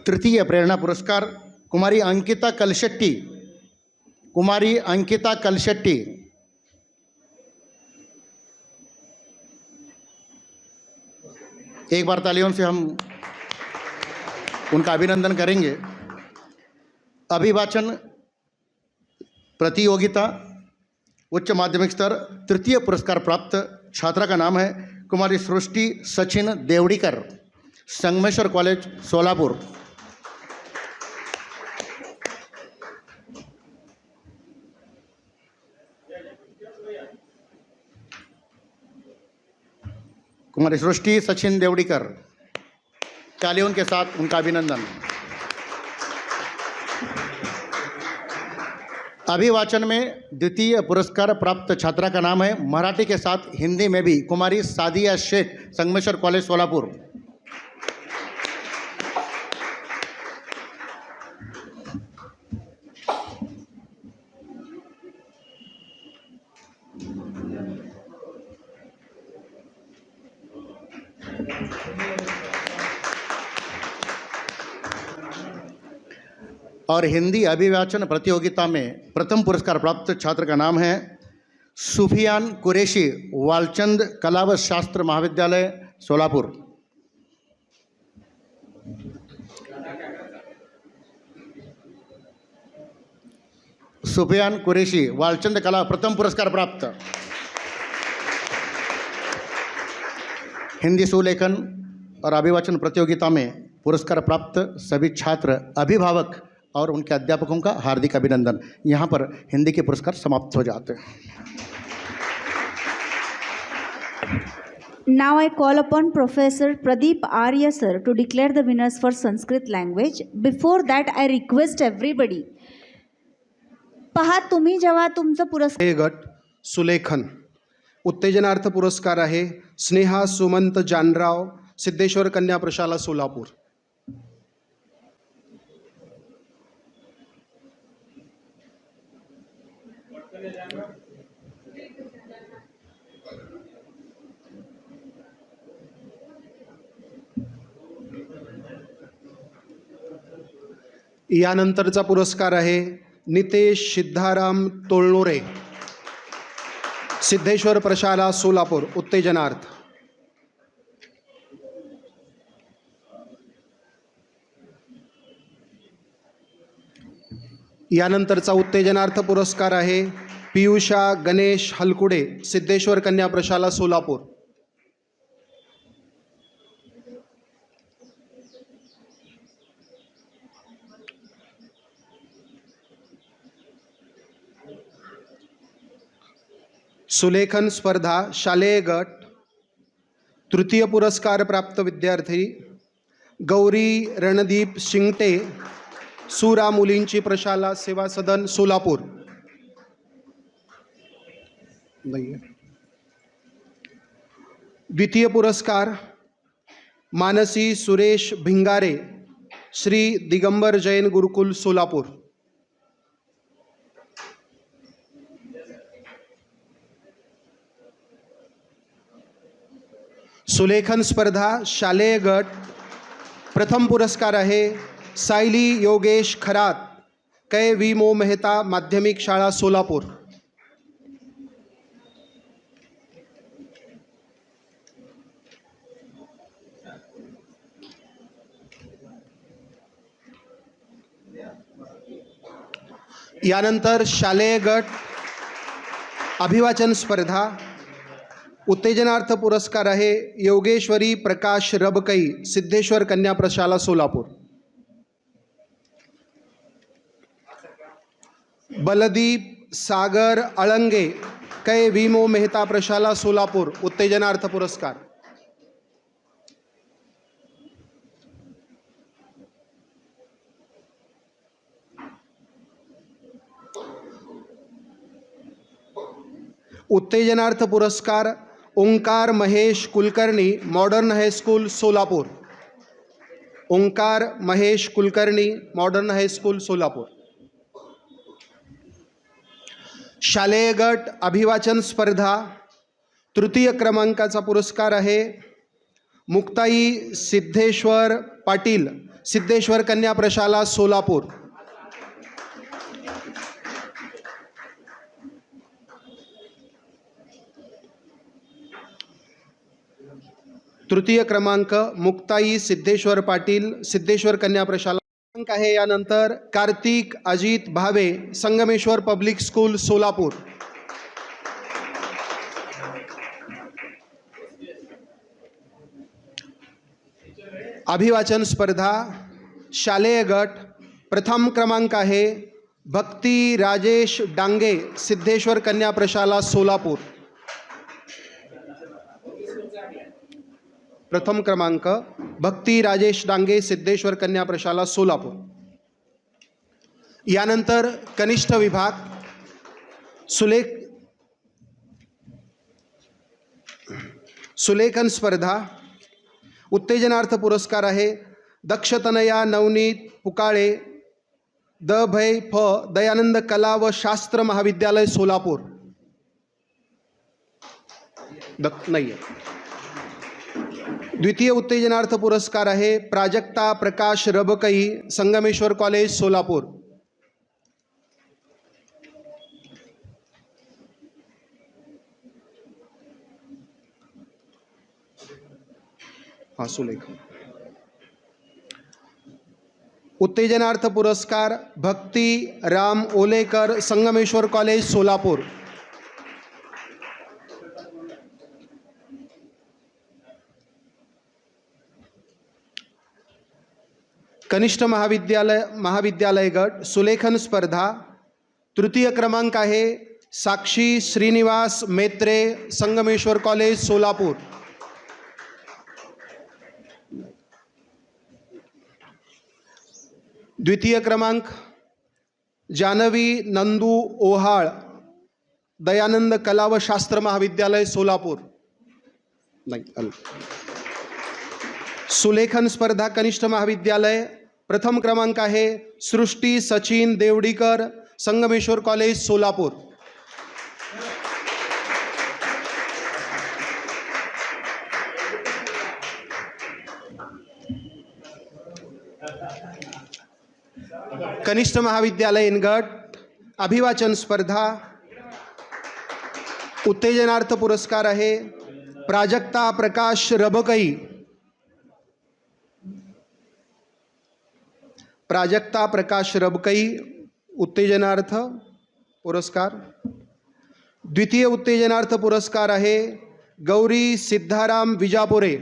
तृतीय प्रेरणा पुरस्कार कुमारी अंकिता कलशेट्टी, कुमारी अंकिता कलशेट्टी। एक बार तालियों से हम उनका अभिनंदन करेंगे। अभिवाचन प्रतियोगिता उच्च माध्यमिक स्तर तृतीय पुरस्कार प्राप्त छात्रा का नाम है कुमारी सृष्टि सचिन देवड़ीकर, संगमेश्वर कॉलेज सोलापुर। कुमारी सृष्टि सचिन देवड़ीकर, तालियों के साथ उनका अभिनंदन। अभिवाचन में द्वितीय पुरस्कार प्राप्त छात्रा का नाम है मराठी के साथ हिंदी में भी कुमारी सादिया शेख, संगमेश्वर कॉलेज सोलापुर। और हिंदी अभिवाचन प्रतियोगिता में प्रथम पुरस्कार प्राप्त छात्र का नाम है सुफियान कुरैशी, वालचंद कला व शास्त्र महाविद्यालय सोलापुर। सुफियान कुरैशी, वालचंद कला, प्रथम पुरस्कार प्राप्त। हिंदी सुलेखन और अभिवाचन प्रतियोगिता में पुरस्कार प्राप्त सभी छात्र, अभिभावक और उनके अध्यापकों का हार्दिक अभिनंदन। यहाँ पर हिंदी के पुरस्कार समाप्त हो जाते हैं। Now I call upon Professor Pradeep Arya sir to declare the winners for Sanskrit language. Before that I request everybody, पहा तुम्ही जेव्हा तुमचा पुरस्कार हे गट सुलेखन उत्तेजनार्थ पुरस्कार आहे स्नेहा सुमंत जानराव, सिद्धेश्वर कन्या प्रशाला सोलापूर। यानंतरचा पुरस्कार आहे नितेश सिद्धाराम तोळनोरे, सिद्धेश्वर प्रशाला सोलापूर, उत्तेजनार्थ। यानंतरचा उत्तेजनार्थ पुरस्कार आहे पियुषा गणेश हलकुडे, सिद्धेश्वर कन्या प्रशाला सोलापूर। सुलेखन स्पर्धा शालेय गट तृतीय पुरस्कार प्राप्त विद्यार्थी गौरी रणदीप शिंगटे, सुरा मुलींची प्रशाला सेवा सदन सोलापूर। द्वितीय पुरस्कार मानसी सुरेश भिंगारे, श्री दिगंबर जैन गुरुकुल सोलापूर। सुलेखन स्पर्धा शालेय गट प्रथम पुरस्कार आहे सायली योगेश खरात, कै वी मो मेहता माध्यमिक शाळा सोलापूर। यानंतर शालेय गट अभिवाचन स्पर्धा उत्तेजनार्थ पुरस्कार आहे योगेश्वरी प्रकाश रबकई, सिद्धेश्वर कन्या प्रशाला सोलापूर। बलदीप सागर अळंगे, कै वीमो मेहता प्रशाला सोलापूर, उत्तेजनार्थ पुरस्कार। उत्तेजनार्थ पुरस्कार Omkar Mahesh Kulkarni, modern high school Solapur. Omkar Mahesh Kulkarni, modern high school Solapur. शालेय गट अभिवाचन स्पर्धा तृतीय क्रमांकाचा पुरस्कार आहे मुक्ताई सिद्धेश्वर पाटील, सिद्धेश्वर कन्या प्रशाला सोलापूर। तृतीय क्रमांक मुक्ताई सिद्धेश्वर पाटील, सिद्धेश्वर कन्या प्रशाला क्रमांक आहे यानंतर कार्तिक अजित भावे, संगमेश्वर पब्लिक स्कूल सोलापूर. अभिवाचन स्पर्धा शालेय गट. प्रथम क्रमांक आहे भक्ती राजेश डांगे, सिद्धेश्वर कन्या प्रशाला सोलापूर. प्रथम क्रमांक भक्ती राजेश डांगे, सिद्धेश्वर कन्या प्रशाला सोलापूर. यानंतर कनिष्ठ विभाग सुलेखन स्पर्धा. उत्तेजनार्थ पुरस्कार आहे दक्षतनया नवनीत पुकाळे, द भै फ दयानंद कला व शास्त्र महाविद्यालय सोलापूर. नाही आहे. द्वितीय उत्तेजनार्थ पुरस्कार आहे प्राजक्ता प्रकाश रबकई, संगमेश्वर कॉलेज सोलापूर. सुलेखन. उत्तेजनार्थ पुरस्कार भक्ती राम ओलेकर, संगमेश्वर कॉलेज सोलापूर. कनिष्ठ महाविद्यालय गट सुलेखन स्पर्धा. तृतीय क्रमांक आहे साक्षी श्रीनिवास मेत्रे, संगमेश्वर कॉलेज सोलापूर. द्वितीय क्रमांक जानवी नंदू ओहाळ, दयानंद कला व शास्त्र महाविद्यालय सोलापूर. नाही. सुलेखन स्पर्धा कनिष्ठ महाविद्यालय. प्रथम क्रमांक आहे सृष्टी सचिन देवडीकर, संगमेश्वर कॉलेज सोलापूर. कनिष्ठ महाविद्यालयीन गट अभिवाचन स्पर्धा. उत्तेजनार्थ पुरस्कार आहे प्राजक्ता प्रकाश रबकई. प्राजक्ता प्रकाश रबकई उत्तेजनार्थ पुरस्कार. द्वितीय उत्तेजनार्थ पुरस्कार आहे गौरी सिद्धाराम विजापुरे.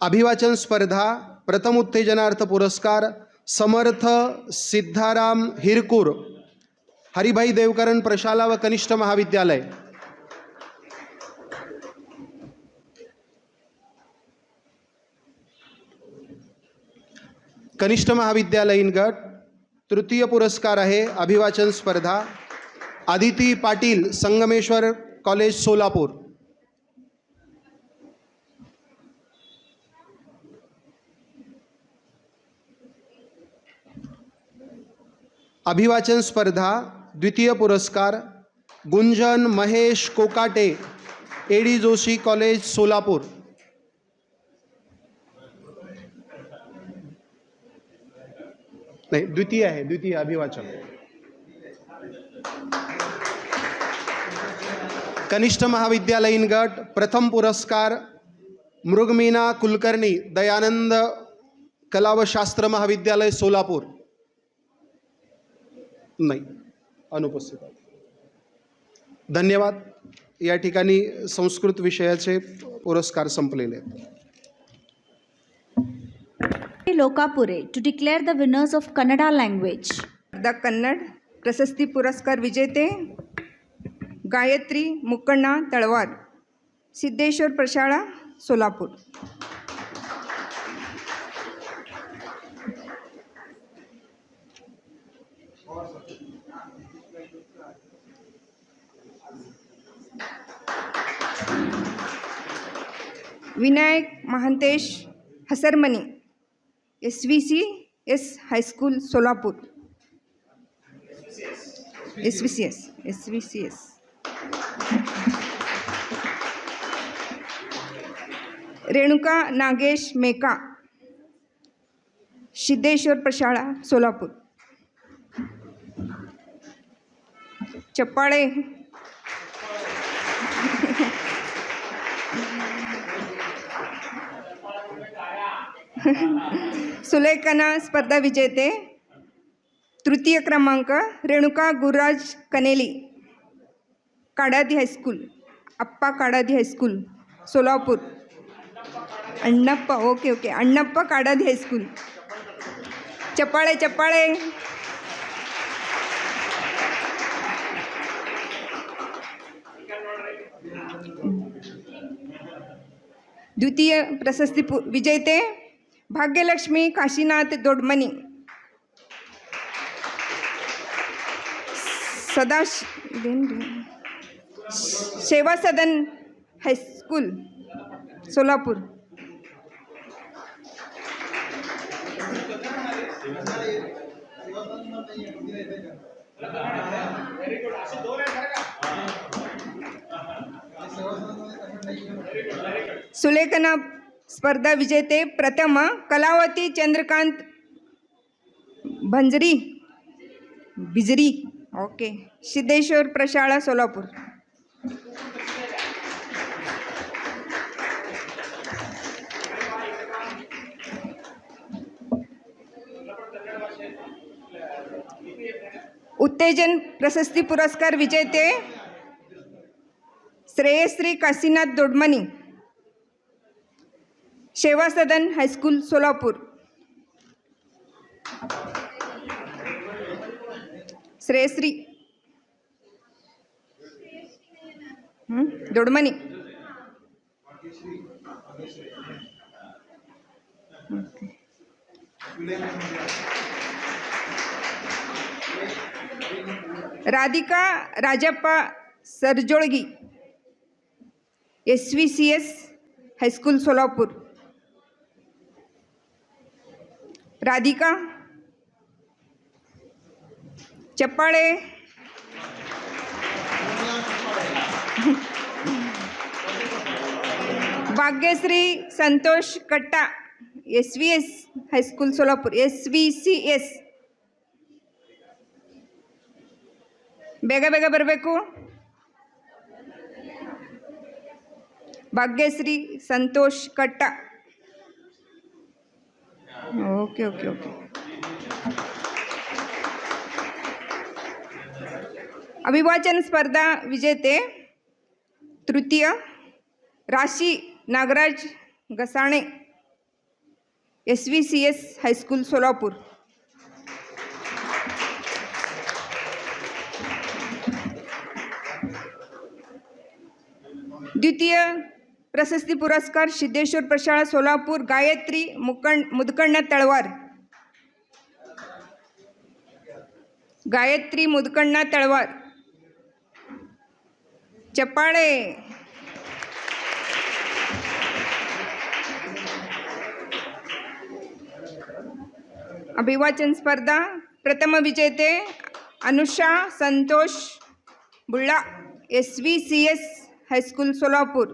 अभिवाचन स्पर्धा. प्रथम उत्तेजनार्थ पुरस्कार समर्थ सिद्धाराम हिरकूर, हरिभाई देवकरण प्रशाला व कनिष्ठ महाविद्यालय. कनिष्ठ महाविद्यालयीन गट तृतीय पुरस्कार आहे अभिवाचन स्पर्धा आदिती पाटील, संगमेश्वर कॉलेज सोलापूर. अभिवाचन स्पर्धा द्वितीय पुरस्कार गुंजन महेश कोकाटे, एडी जोशी कॉलेज सोलापूर. नाही, द्वितीय आहे, द्वितीय अभिवाचन. कनिष्ठ महाविद्यालयीन गट प्रथम पुरस्कार मृगमीना कुलकर्णी, दयानंद कला व शास्त्र महाविद्यालय सोलापूर. नाही, अनुपस्थित. धन्यवाद. या ठिकाणी संस्कृत विषयाचे पुरस्कार संपलेले आहेत. Lokapure to declare the winners of Kannada language. The Kannada प्रशस्ती पुरस्कार विजेते गायत्री मुक्कण्णा तळवार, सिद्धेश्वर प्रशाला Solapur. Vinayak Mahantesh Hasarmani, SVCS high school Solapur. SVCS. Renuka Nagesh Meka, Siddheshwar प्रशाला सोलापूर. चप्पाळे. सुलेखना स्पर्धा विजेते तृतीय क्रमांक Renuka Gururaj Kaneli, Kadadi high school, Appa Kadadi high school Solapur. Annappa, okay okay, Annappa Kadadi high school. चप्पाळे चप्पाळे. द्वितीय प्रशस्ती विजेते भाग्यलक्ष्मी काशीनाथ दोडमनी, सेवा सदन हायस्कूल सोलापूर. सुलेखना स्पर्धा विजेते प्रथम कलावती चंद्रकांत बिजरी, ओके, सिद्धेश्वर प्रशाळा सोलापूर. उत्तेजन प्रशस्ती पुरस्कार विजेते Shreyashree Kashinath Dodmani, Seva Sadan high school Solapur. Shreyashree Dodmani. Radhika Rajappa Sarjolgi, SVCS high school Solapur. Radhika चप्पाळे. Bhagyashree Santosh Katta, SVS high school Solapur, SVCS. ಬೇಗ ಬೇಗ ಬರಬೇಕು. ಭಾಗ್ಯಶ್ರೀ ಸಂತೋಷ್ ಕಟ್ಟ, ಓಕೆ ಓಕೆ ಓಕೆ. अभिवाचन स्पर्धा विजेते तृतीय राशी नागराज गसाणे, SVCS हायस्कूल सोलापूर. द्वितीय प्रशस्ती पुरस्कार सिद्धेश्वर प्रशाळा सोलापूर गायत्री मुदकण्ण तळवार. गायत्री मुदकण्ण तळवार. चप्पाळे. अभिवाचन स्पर्धा प्रथम विजेते अनुषा संतोष बुल्ला, SVCS हायस्कूल सोलापूर.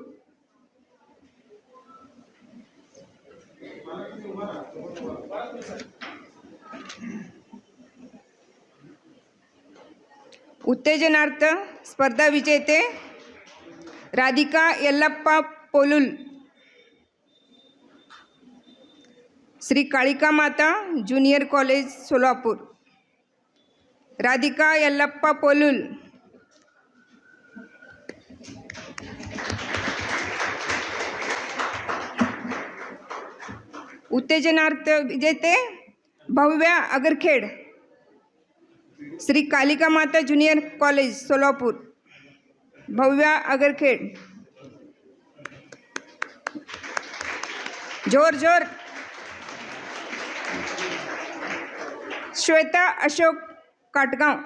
उत्तेजनार्थ स्पर्धा विजेते राधिका यल्लप्पा पोलुल, श्री कालिका माता ज्युनियर कॉलेज सोलापूर. राधिका यल्लप्पा पोलुल. उत्तेजनार्थ विजेते भव्या अगरखेड, श्री कालिका माता ज्युनियर कॉलेज सोलापूर. भव्या अगरखेड. जोर जोर. Shweta Ashok Katgaon,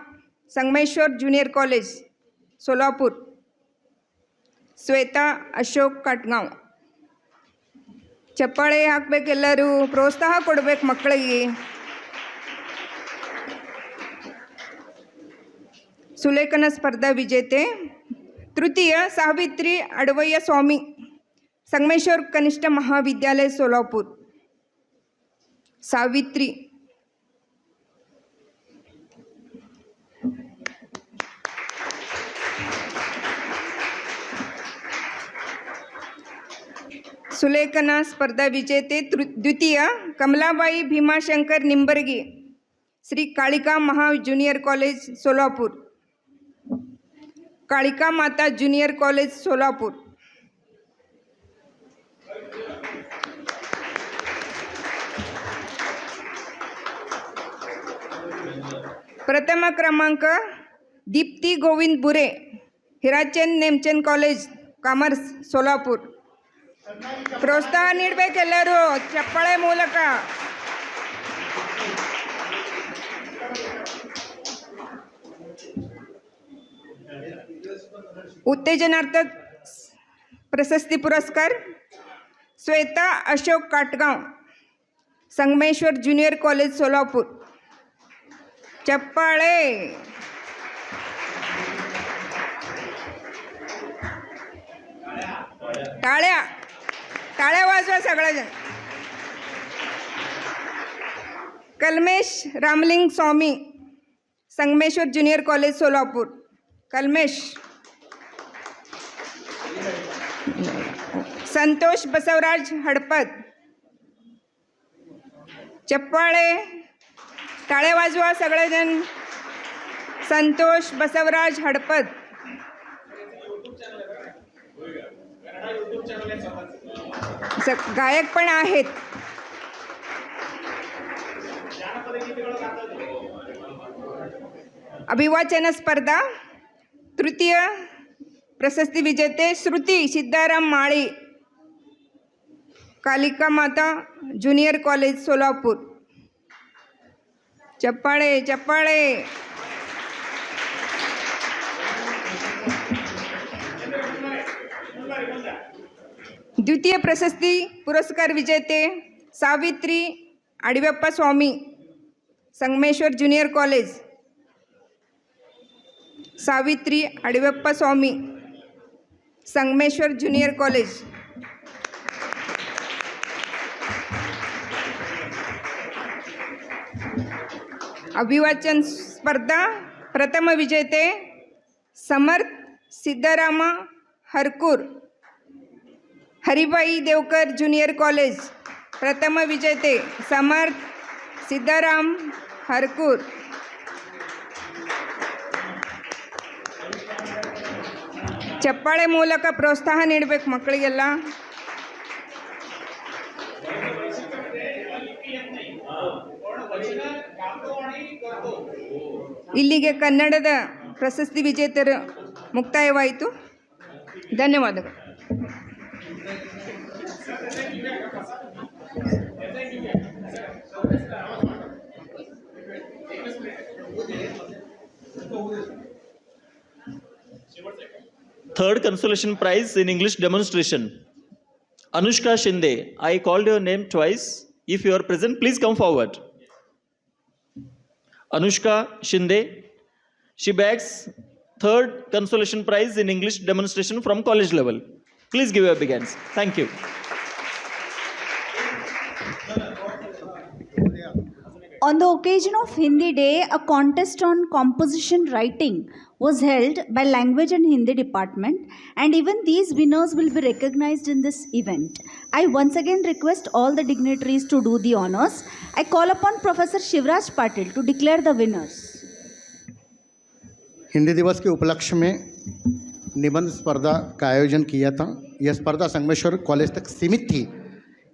Sangameshwar junior college Solapur. श्वेता अशोक काटगाव. ಚಪ್ಪಾಳೆ ಹಾಕಬೇಕು, ಎಲ್ಲರೂ ಪ್ರೋತ್ಸಾಹ ಕೊಡಬೇಕು ಮಕ್ಕಳಿಗೆ. सुलेखन स्पर्धा विजेते तृतीय सावित्री अडवय्य स्वामी, संगमेश्वर कनिष्ठ महाविद्यालय सोलापूर. सावित्री. सुलेखना स्पर्धा विजेते द्वितीय कमलाबाई भीमाशंकर निंबर्गी, श्री काळिका महा ज्युनियर कॉलेज सोलापूर, काळिका माता ज्युनियर कॉलेज सोलापूर. प्रथम क्रमांक दीप्ती गोविंद बुरे, हिराचंद नेमचंद कॉलेज ಕಾಮರ್ಸ್ ಸೋಲಾಪುರ್. ಪ್ರೋತ್ಸಾಹ ನೀಡಬೇಕೆಲ್ಲರೂ ಚಪ್ಪಾಳೆ ಮೂಲಕ. उत्तेजनार्थ प्रशस्ती पुरस्कार श्वेता अशोक काटगाव, संगमेश्वर ज्युनियर कॉलेज सोलापूर. चप्पाळे. टाळ्या टाळ्या वाजवा सगळेजण. कलमेश रामलिंग स्वामी, संगमेश्वर ज्युनियर कॉलेज सोलापूर. कलमेश. संतोष बसवराज हडपद. चप्पाळे टाळ्या वाजवा सगळेजण. संतोष बसवराज हडपद. गायक पण आहेत. अभिवाचन स्पर्धा तृतीय प्रशस्ती विजेते श्रुती सिद्धाराम माळी, कालिका माता ज्युनियर कॉलेज सोलापूर. चप्पाळे चप्पाळे. द्वितीय प्रशस्ती पुरस्कार विजेते सावित्री अडिवेप्पा स्वामी, संगमेश्वर ज्युनियर कॉलेज. सावित्री अडिवेप्पा स्वामी, संगमेश्वर ज्युनियर कॉलेज. अभिवाचन स्पर्धा प्रथम विजेते समर्थ सिद्धराम हरकूर, हरिबाई देवकर ज्युनियर कॉलेज. प्रथम विजेते समर्थ सिद्धराम हरकूर. ಚಪ್ಪಾಳೆ ಮೂಲಕ ಪ್ರೋತ್ಸಾಹ ನೀಡಬೇಕು ಮಕ್ಕಳಿಗೆಲ್ಲ. ಇಲ್ಲಿಗೆ ಕನ್ನಡದ ಪ್ರಶಸ್ತಿ ವಿಜೇತರು ಮುಕ್ತಾಯವಾಯಿತು. ಧನ್ಯವಾದಗಳು. Third consolation prize in English demonstration. Anushka Shinde, I called your name twice. If you are present, please come forward. Anushka Shinde, she bags third consolation prize in English demonstration from college level. Please give her a big hands. Thank you. On the occasion of Hindi Day, a contest on composition writing was held by Language and Hindi Department, and even these winners will be recognized in this event. I once again request all the dignitaries to do the honors. I call upon Professor Shivraj Patil to declare the winners. Hindi दिवस के उपलक्ष्य में निबंध स्पर्धा का आयोजन KIA था। यह स्पर्धा संगमेश्वर कॉलेज तक सीमित थी,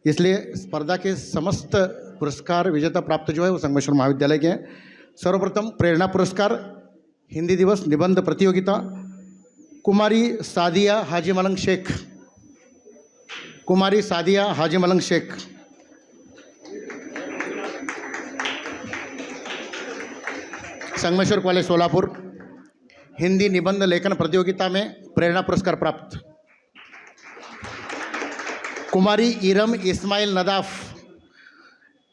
इसलिए स्पर्धा के समस्त पुरस्कार विजेता प्राप्त जो है वो संगमेश्वर महाविद्यालय के हैं। सर्वप्रथम प्रेरणा पुरस्कार हिंदी दिवस निबंध प्रतियोगिता कुमारी सादिया हाजी मलंग शेख, कुमारी सादिया हाजी मलंग शेख। संगमेश्वर कॉलेज सोलापुर हिंदी निबंध लेखन प्रतियोगिता में प्रेरणा पुरस्कार प्राप्त कुमारी इरम इस्माइल नदाफ,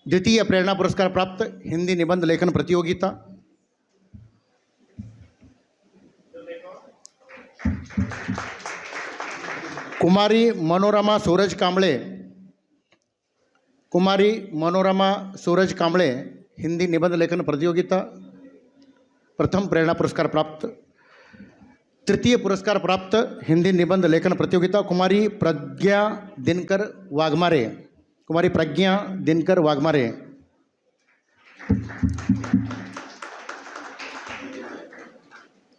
द्वितीय प्रेरणा पुरस्कार प्राप्त हिंदी निबंध लेखन प्रतियोगिता। कुमारी मनोरमा सूरज कांबळे, कुमारी मनोरमा सूरज कांबळे हिंदी निबंध लेखन प्रतियोगिता प्रथम प्रेरणा पुरस्कार प्राप्त। तृतीय पुरस्कार प्राप्त हिंदी निबंध लेखन प्रतियोगिता कुमारी प्रज्ञा दिनकर वाघमारे। कुमारी प्रज्ञा दिनकर वाघमारे।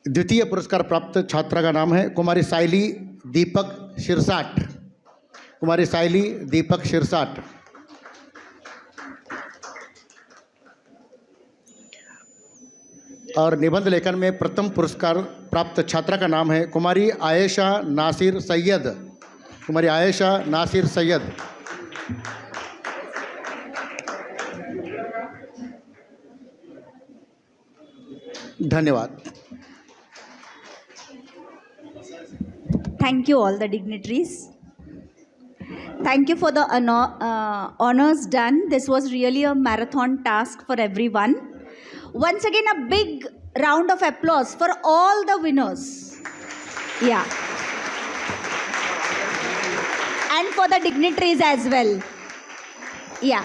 द्वितीय पुरस्कार प्राप्त छात्रा का नाम है कुमारी साइली दीपक शिरसाट। कुमारी साइली दीपक शिरसाट। और निबंध लेखन में प्रथम पुरस्कार प्राप्त छात्रा का नाम है कुमारी आयशा नासिर सैयद। कुमारी आयशा नासिर सैयद। धन्यवाद। Thank you, all the dignitaries. Thank you for the honors done. This was really a marathon task for everyone. Once again, a big round of applause for all the winners. Yeah. And for the dignitaries as well. Yeah.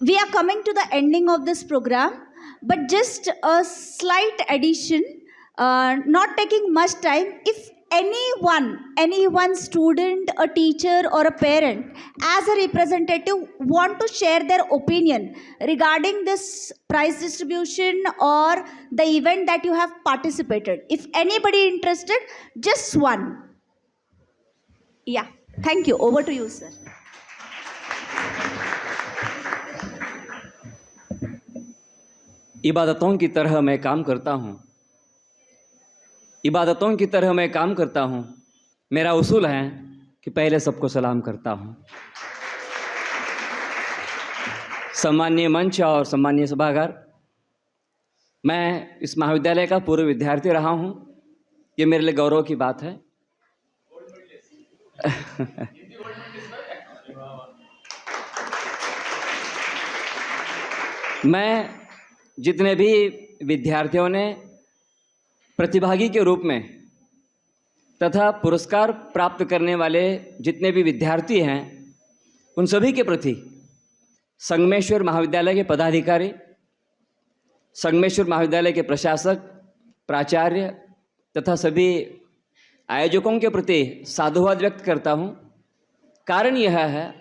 We are coming to the ending of this program, but just a slight addition, not taking much time. If anyone, student, a teacher or a parent, as a representative want to share their opinion regarding this prize distribution or the event that you have participated, if anybody interested, just one. Yeah, thank you. Over to you, sir. इबादतों की तरह मैं काम करता हूँ। इबादतों की तरह मैं काम करता हूँ। मेरा उसूल है कि पहले सबको सलाम करता हूँ। सम्माननीय मंच और सम्माननीय सभागार, मैं इस महाविद्यालय का पूर्व विद्यार्थी रहा हूँ। ये मेरे लिए गौरव की बात है। मैं जितने भी विद्यार्थियों ने प्रतिभागी के रूप में तथा पुरस्कार प्राप्त करने वाले जितने भी विद्यार्थी हैं, उन सभी के प्रति संगमेश्वर महाविद्यालय के पदाधिकारी, संगमेश्वर महाविद्यालय के प्रशासक, प्राचार्य तथा सभी आयोजकों के प्रति साधुवाद व्यक्त करता हूँ। कारण यह है,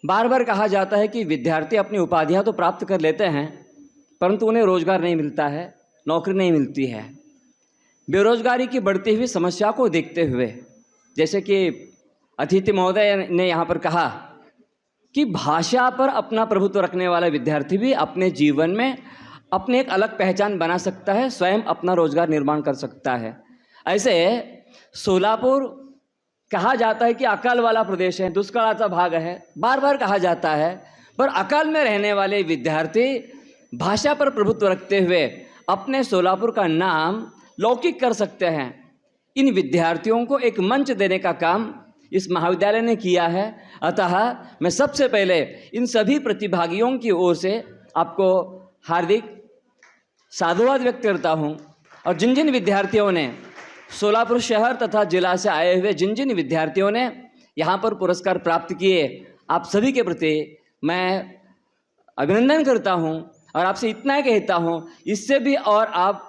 बार बार कहा जाता है कि विद्यार्थी अपनी उपाधियाँ तो प्राप्त कर लेते हैं, परंतु उन्हें रोजगार नहीं मिलता है, नौकरी नहीं मिलती है। बेरोजगारी की बढ़ती हुई समस्या को देखते हुए, जैसे कि अतिथि महोदय ने यहाँ पर कहा कि भाषा पर अपना प्रभुत्व रखने वाला विद्यार्थी भी अपने जीवन में अपने एक अलग पहचान बना सकता है, स्वयं अपना रोजगार निर्माण कर सकता है। ऐसे सोलापुर कहा जाता है कि अकाल वाला प्रदेश है, दुष्काळाचा भाग है, बार बार कहा जाता है, पर अकाल में रहने वाले विद्यार्थी भाषा पर प्रभुत्व रखते हुए अपने सोलापुर का नाम लौकिक कर सकते हैं। इन विद्यार्थियों को एक मंच देने का काम इस महाविद्यालय ने किया है। अतः मैं सबसे पहले इन सभी प्रतिभागियों की ओर से आपको हार्दिक साधुवाद व्यक्त करता हूं। और जिन जिन विद्यार्थियों ने सोलापुर शहर तथा जिला से आए हुए जिन जिन विद्यार्थियों ने यहाँ पर पुरस्कार प्राप्त किए, आप सभी के प्रति मैं अभिनंदन करता हूँ और आपसे इतना ही कहता हूँ, इससे भी और आप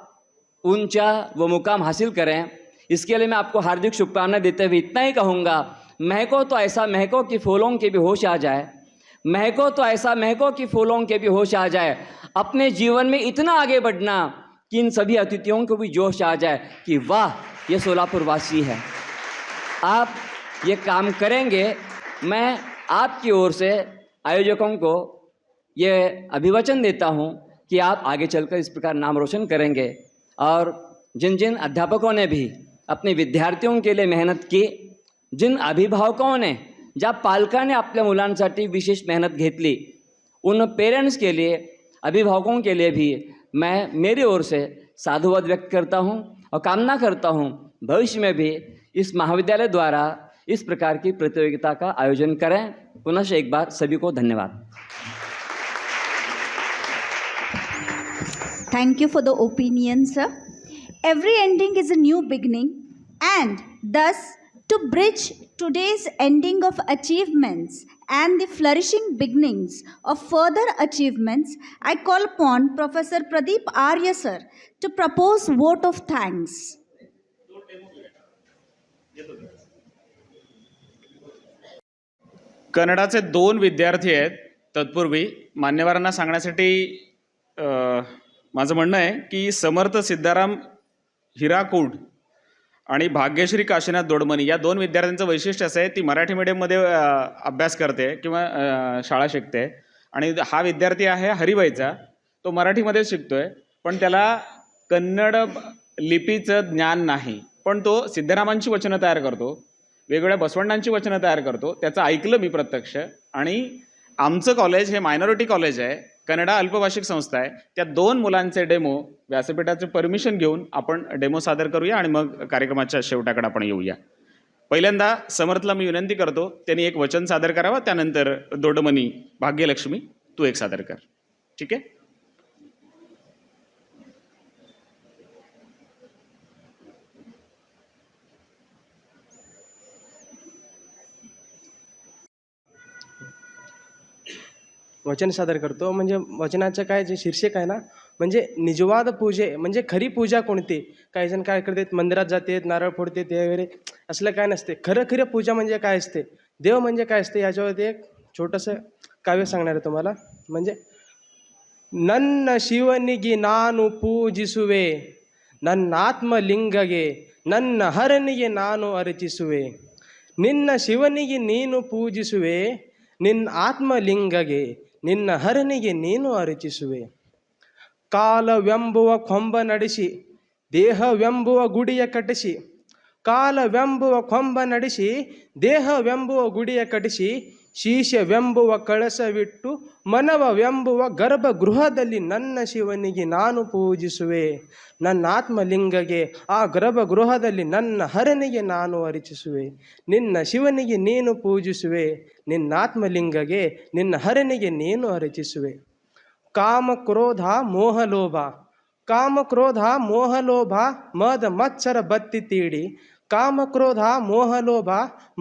ऊंचा वो मुकाम हासिल करें। इसके लिए मैं आपको हार्दिक शुभकामनाएं देते हुए इतना ही कहूँगा, महको तो ऐसा महको कि फूलों के भी होश आ जाए, महको तो ऐसा महको कि फूलों के भी होश आ जाए। अपने जीवन में इतना आगे बढ़ना कि इन सभी अतिथियों को भी जोश आ जाए कि वाह, ये सोलापुर वासी है। आप ये काम करेंगे। मैं आपकी ओर से आयोजकों को ये अभिवचन देता हूँ कि आप आगे चलकर इस प्रकार नाम रोशन करेंगे। और जिन जिन अध्यापकों ने भी अपने विद्यार्थियों के लिए मेहनत की, जिन अभिभावकों ने, ज्या पालकाने आपल्या मुलांसाठी विशेष मेहनत घेतली, उन पेरेंट्स के लिए, अभिभावकों के लिए भी मैं मेरी ओर से साधुवाद व्यक्त करता हूं और कामना करता हूं भविष्य में भी इस महाविद्यालय द्वारा इस प्रकार की प्रतियोगिता का आयोजन करें। पुनः एक बार सभी को धन्यवाद। Thank you for the opinion, sir. Every ending is a new beginning, and thus to bridge today's ending of achievements and the flourishing beginnings of further achievements, I call upon Professor Pradeep Arya sir to propose vote of thanks. कन्नडाचे 2 विद्यार्थी आहेत. तत्पूर्वी मान्यवरांना सांगण्यासाठी माझं म्हणणं आहे की समर्थ सिद्धाराम हिराकूड आणि भाग्यश्री काशीनाथ दोडमनी या 2 विद्यार्थ्यांचं वैशिष्ट्य असं आहे, ती मराठी मीडियममध्ये अभ्यास करते किंवा शाळा शिकते. आणि हा विद्यार्थी आहे हरिबाईचा, तो मराठीमध्ये शिकतोय, पण त्याला कन्नड लिपीचं ज्ञान नाही. पण तो सिद्धरामांची वचनं तयार करतो, वेगवेगळ्या बसवण्णांची वचनं तयार करतो. त्याचं ऐकलं मी प्रत्यक्ष. आणि आमचं कॉलेज हे मायनॉरिटी कॉलेज आहे, कन्नडा अल्पभाषिक संस्था आहे. त्या 2 मुलांचे डेमो व्यासपीठाचे परमिशन घेऊन आपण डेमो सादर करूया आणि मग कार्यक्रमाच्या शेवटाकडे आपण येऊया. पहिल्यांदा समर्थला मी विनंती करतो, त्यांनी एक वचन सादर करावं. त्यानंतर दोडमनी, भाग्यलक्ष्मी, तू एक सादर कर. ठीक आहे? वचन सादर करतो. म्हणजे वचनाचं काय जे शीर्षक आहे ना, म्हणजे निजवाद पूजे म्हणजे खरी पूजा कोणती. काही जण काय करतात, मंदिरात जातात, नारळ फोडते ते वगैरे, असलं काय नसते. खरं पूजा म्हणजे काय असते, देव म्हणजे काय असते, याच्यावरती एक छोटंसं काव्य सांगणार आहे तुम्हाला. म्हणजे ನನ್ನ ಶಿವನಿಗೆ ನಾನು ಪೂಜಿಸುವೆ, ನನ್ನ ಆತ್ಮಲಿಂಗಗೆ ನನ್ನ ಹರನಿಗೆ ನಾನು ಅರ್ಚಿಸುವೆ. ನಿನ್ನ ಶಿವನಿಗೆ ನೀನು ಪೂಜಿಸುವೆ, ನಿನ್ನ ಆತ್ಮಲಿಂಗಗೆ ನಿನ್ನ ಹರನಿಗೆ ನೀನು ಅರ್ಚಿಸುವೆ. ಕಾಲವೆಂಬುವ ಕೊಂಬ ನಡೆಸಿ ದೇಹವೆಂಬುವ ಗುಡಿಯ ಕಟ್ಟಿಸಿ, ಕಾಲವೆಂಬುವ ಕೊಂಬ ನಡೆಸಿ ದೇಹವೆಂಬುವ ಗುಡಿಯ ಕಟ್ಟಿಸಿ, ಶೀಶವೆಂಬುವ ಕಳಸವಿಟ್ಟು ಮನವವೆಂಬುವ ಗರ್ಭಗೃಹದಲ್ಲಿ ನನ್ನ ಶಿವನಿಗೆ ನಾನು ಪೂಜಿಸುವೆ. ನನ್ನ ಆತ್ಮಲಿಂಗಗೆ ಆ ಗರ್ಭಗೃಹದಲ್ಲಿ ನನ್ನ ಹರನಿಗೆ ನಾನು ಅರ್ಚಿಸುವೆ. ನಿನ್ನ ಶಿವನಿಗೆ ನೀನು ಪೂಜಿಸುವೆ, ನಿನ್ನ ಆತ್ಮಲಿಂಗಗೆ ನಿನ್ನ ಹರನಿಗೆ ನೀನು ಅರ್ಚಿಸುವೆ. ಕಾಮ ಕ್ರೋಧ ಮೋಹಲೋಭ, ಕಾಮ ಕ್ರೋಧ ಮೋಹಲೋಭ ಮದ ಮತ್ಸರ ಬತ್ತಿ ತೀಡಿ, ಕಾಮ ಕ್ರೋಧ ಮೋಹಲೋಭ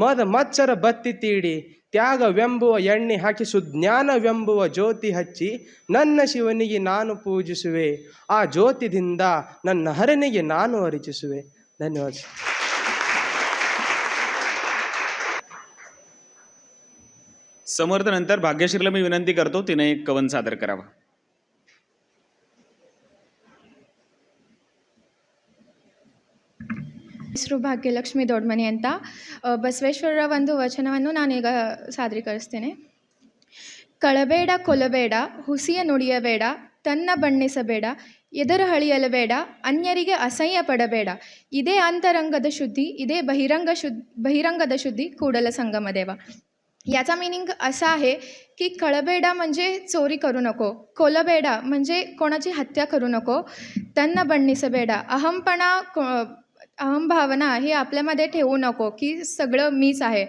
ಮದ ಮತ್ಸರ ಬತ್ತಿ ತೀಡಿ, ತ್ಯಾಗವೆಂಬುವ ಎಣ್ಣೆ ಹಾಕಿ ಸುಜ್ಞಾನವೆಂಬುವ ಜ್ಯೋತಿ ಹಚ್ಚಿ ನನ್ನ ಶಿವನಿಗೆ ನಾನು ಪೂಜಿಸುವೆ. ಆ ಜ್ಯೋತಿದಿಂದ ನನ್ನ ಹರನಿಗೆ ನಾನು ಅರ್ಚಿಸುವೆ. ಧನ್ಯವಾದ. समर्थ नंतर भाग्यश्रीला मी विनंती करतो, तिने एक कवन सादर करावा. ಹೆಸರು ಭಾಗ್ಯಲಕ್ಷ್ಮಿ ದೊಡ್ಮನಿ ಅಂತ. ಬಸವೇಶ್ವರರ ಒಂದು ವಚನವನ್ನು ನಾನೀಗ ಸಾದರೀಕರಿಸ್ತೇನೆ. ಕಳಬೇಡ ಕೊಲಬೇಡ, ಹುಸಿಯ ನುಡಿಯಬೇಡ, ತನ್ನ ಬಣ್ಣಿಸಬೇಡ, ಎದುರು ಹಳಿಯಲಬೇಡ, ಅನ್ಯರಿಗೆ ಅಸಹ್ಯ ಪಡಬೇಡ. ಇದೇ ಅಂತರಂಗದ ಶುದ್धी, ಇದೇ बहिरंगದ शुद्धी ಕೂಡಲ संगमदेवा. याचा मिनिंग असा आहे की कळबेडा म्हणजे चोरी करू नको, कोलबेडा म्हणजे कोणाची हत्या करू नको, तन्न बण्णिसबेडा अहंभावना हे आपल्यामध्ये ठेवू नको की सगळं मीच आहे.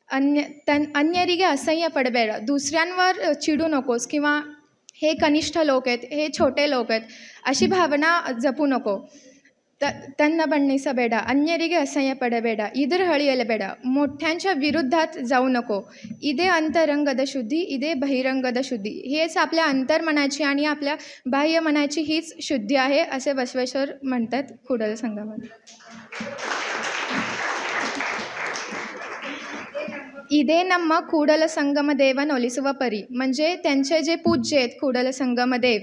अन्यರಿಗೆ असह्य पडबेड, दुसऱ्यांवर चिडू नकोस किंवा हे कनिष्ठ लोक आहेत, हे छोटे लोक आहेत, अशी भावना जपू नको. तन्न बण्णिसಬೇಡ, अन्यರಿಗೆ असह्य पडಬೇಡ, इतर हळियलಬೇಡ, मोठ्यांच्या विरुद्धात जाऊ नको. इथे अंतरंगद शुद्धी, इथे बहिरंगद शुद्धी. हेच आपल्या अंतर्मनाची आणि आपल्या बाह्य मनाची हीच शुद्धी आहे, असे बसवेश्वर म्हणतात कुडल संघामध्ये. इದೇ ನಮ್ಮ ಕೂಡಲ ಸಂಗಮ ದೇವನ ಒಲಿಸುವ परी. म्हणजे त्यांचे जे पूज्य आहेत ಕೂಡಲ संगमदेव,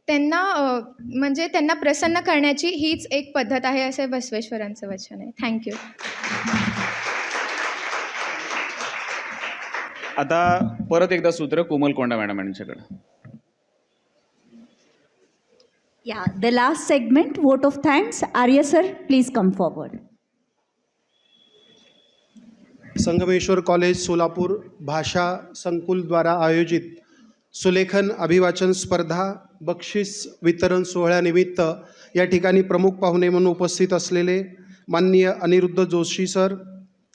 त्यांना म्हणजे त्यांना प्रसन्न करण्याची हीच एक पद्धत आहे, असे बसवेश्वरांचं वचन आहे. थँक्यू. आता परत एकदा सूत्र कोमल कोंडा मॅडम यांच्याकडे. Yeah, the last segment, vote of thanks. Arya sir, please come forward. Sangameshwar college Solapur भाषा संकुल द्वारा आयोजित सुलेखन अभिवाचन स्पर्धा बक्षीस वितरण सोहळ्यानिमित्त या ठिकाणी प्रमुख पाहुणे म्हणून उपस्थित असलेले माननीय अनिरुद्ध जोशी सर,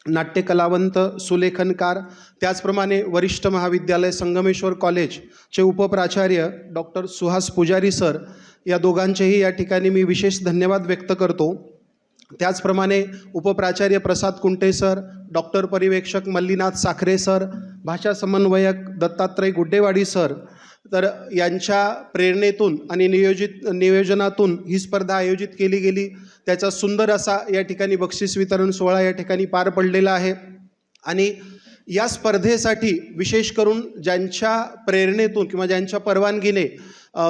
नाट्यकलावंत, सुलेखनकार, त्याचप्रमाणे वरिष्ठ महाविद्यालय संगमेश्वर कॉलेजचे उपप्राचार्य डॉक्टर सुहास पुजारी सर, या दोघांचेही या ठिकाणी मी विशेष धन्यवाद व्यक्त करतो. त्याचप्रमाणे उपप्राचार्य प्रसाद कुंटे सर, डॉक्टर परिवेक्षक मल्लीनाथ साखरे सर, भाषा समन्वयक दत्तात्रय गुड्डेवाडी सर, तर यांच्या प्रेरणेतून आणि नियोजनातून ही स्पर्धा आयोजित केली गेली. त्याचा सुंदर असा या ठिकाणी बक्षीस वितरण सोहळा या ठिकाणी पार पडलेला आहे. आणि या स्पर्धेसाठी विशेष करून ज्यांच्या प्रेरणेतून किंवा ज्यांच्या परवानगीने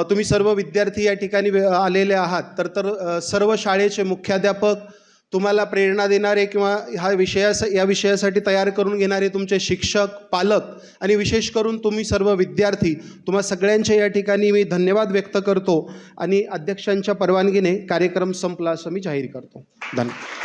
तुम्ही सर्व विद्यार्थी या ठिकाणी आलेले आहात, तर सर्व शाळेचे मुख्याध्यापक, तुम्हाला प्रेरणा देणारे किंवा या विषयासाठी तयार करून घेणारे तुमचे शिक्षक, पालक आणि विशेष करून तुम्ही सर्व विद्यार्थी, तुम्हा सगळ्यांचे या ठिकाणी मी धन्यवाद व्यक्त करतो आणि अध्यक्षांच्या परवानगीने कार्यक्रम संपला असं मी जाहीर करतो. धन्यवाद.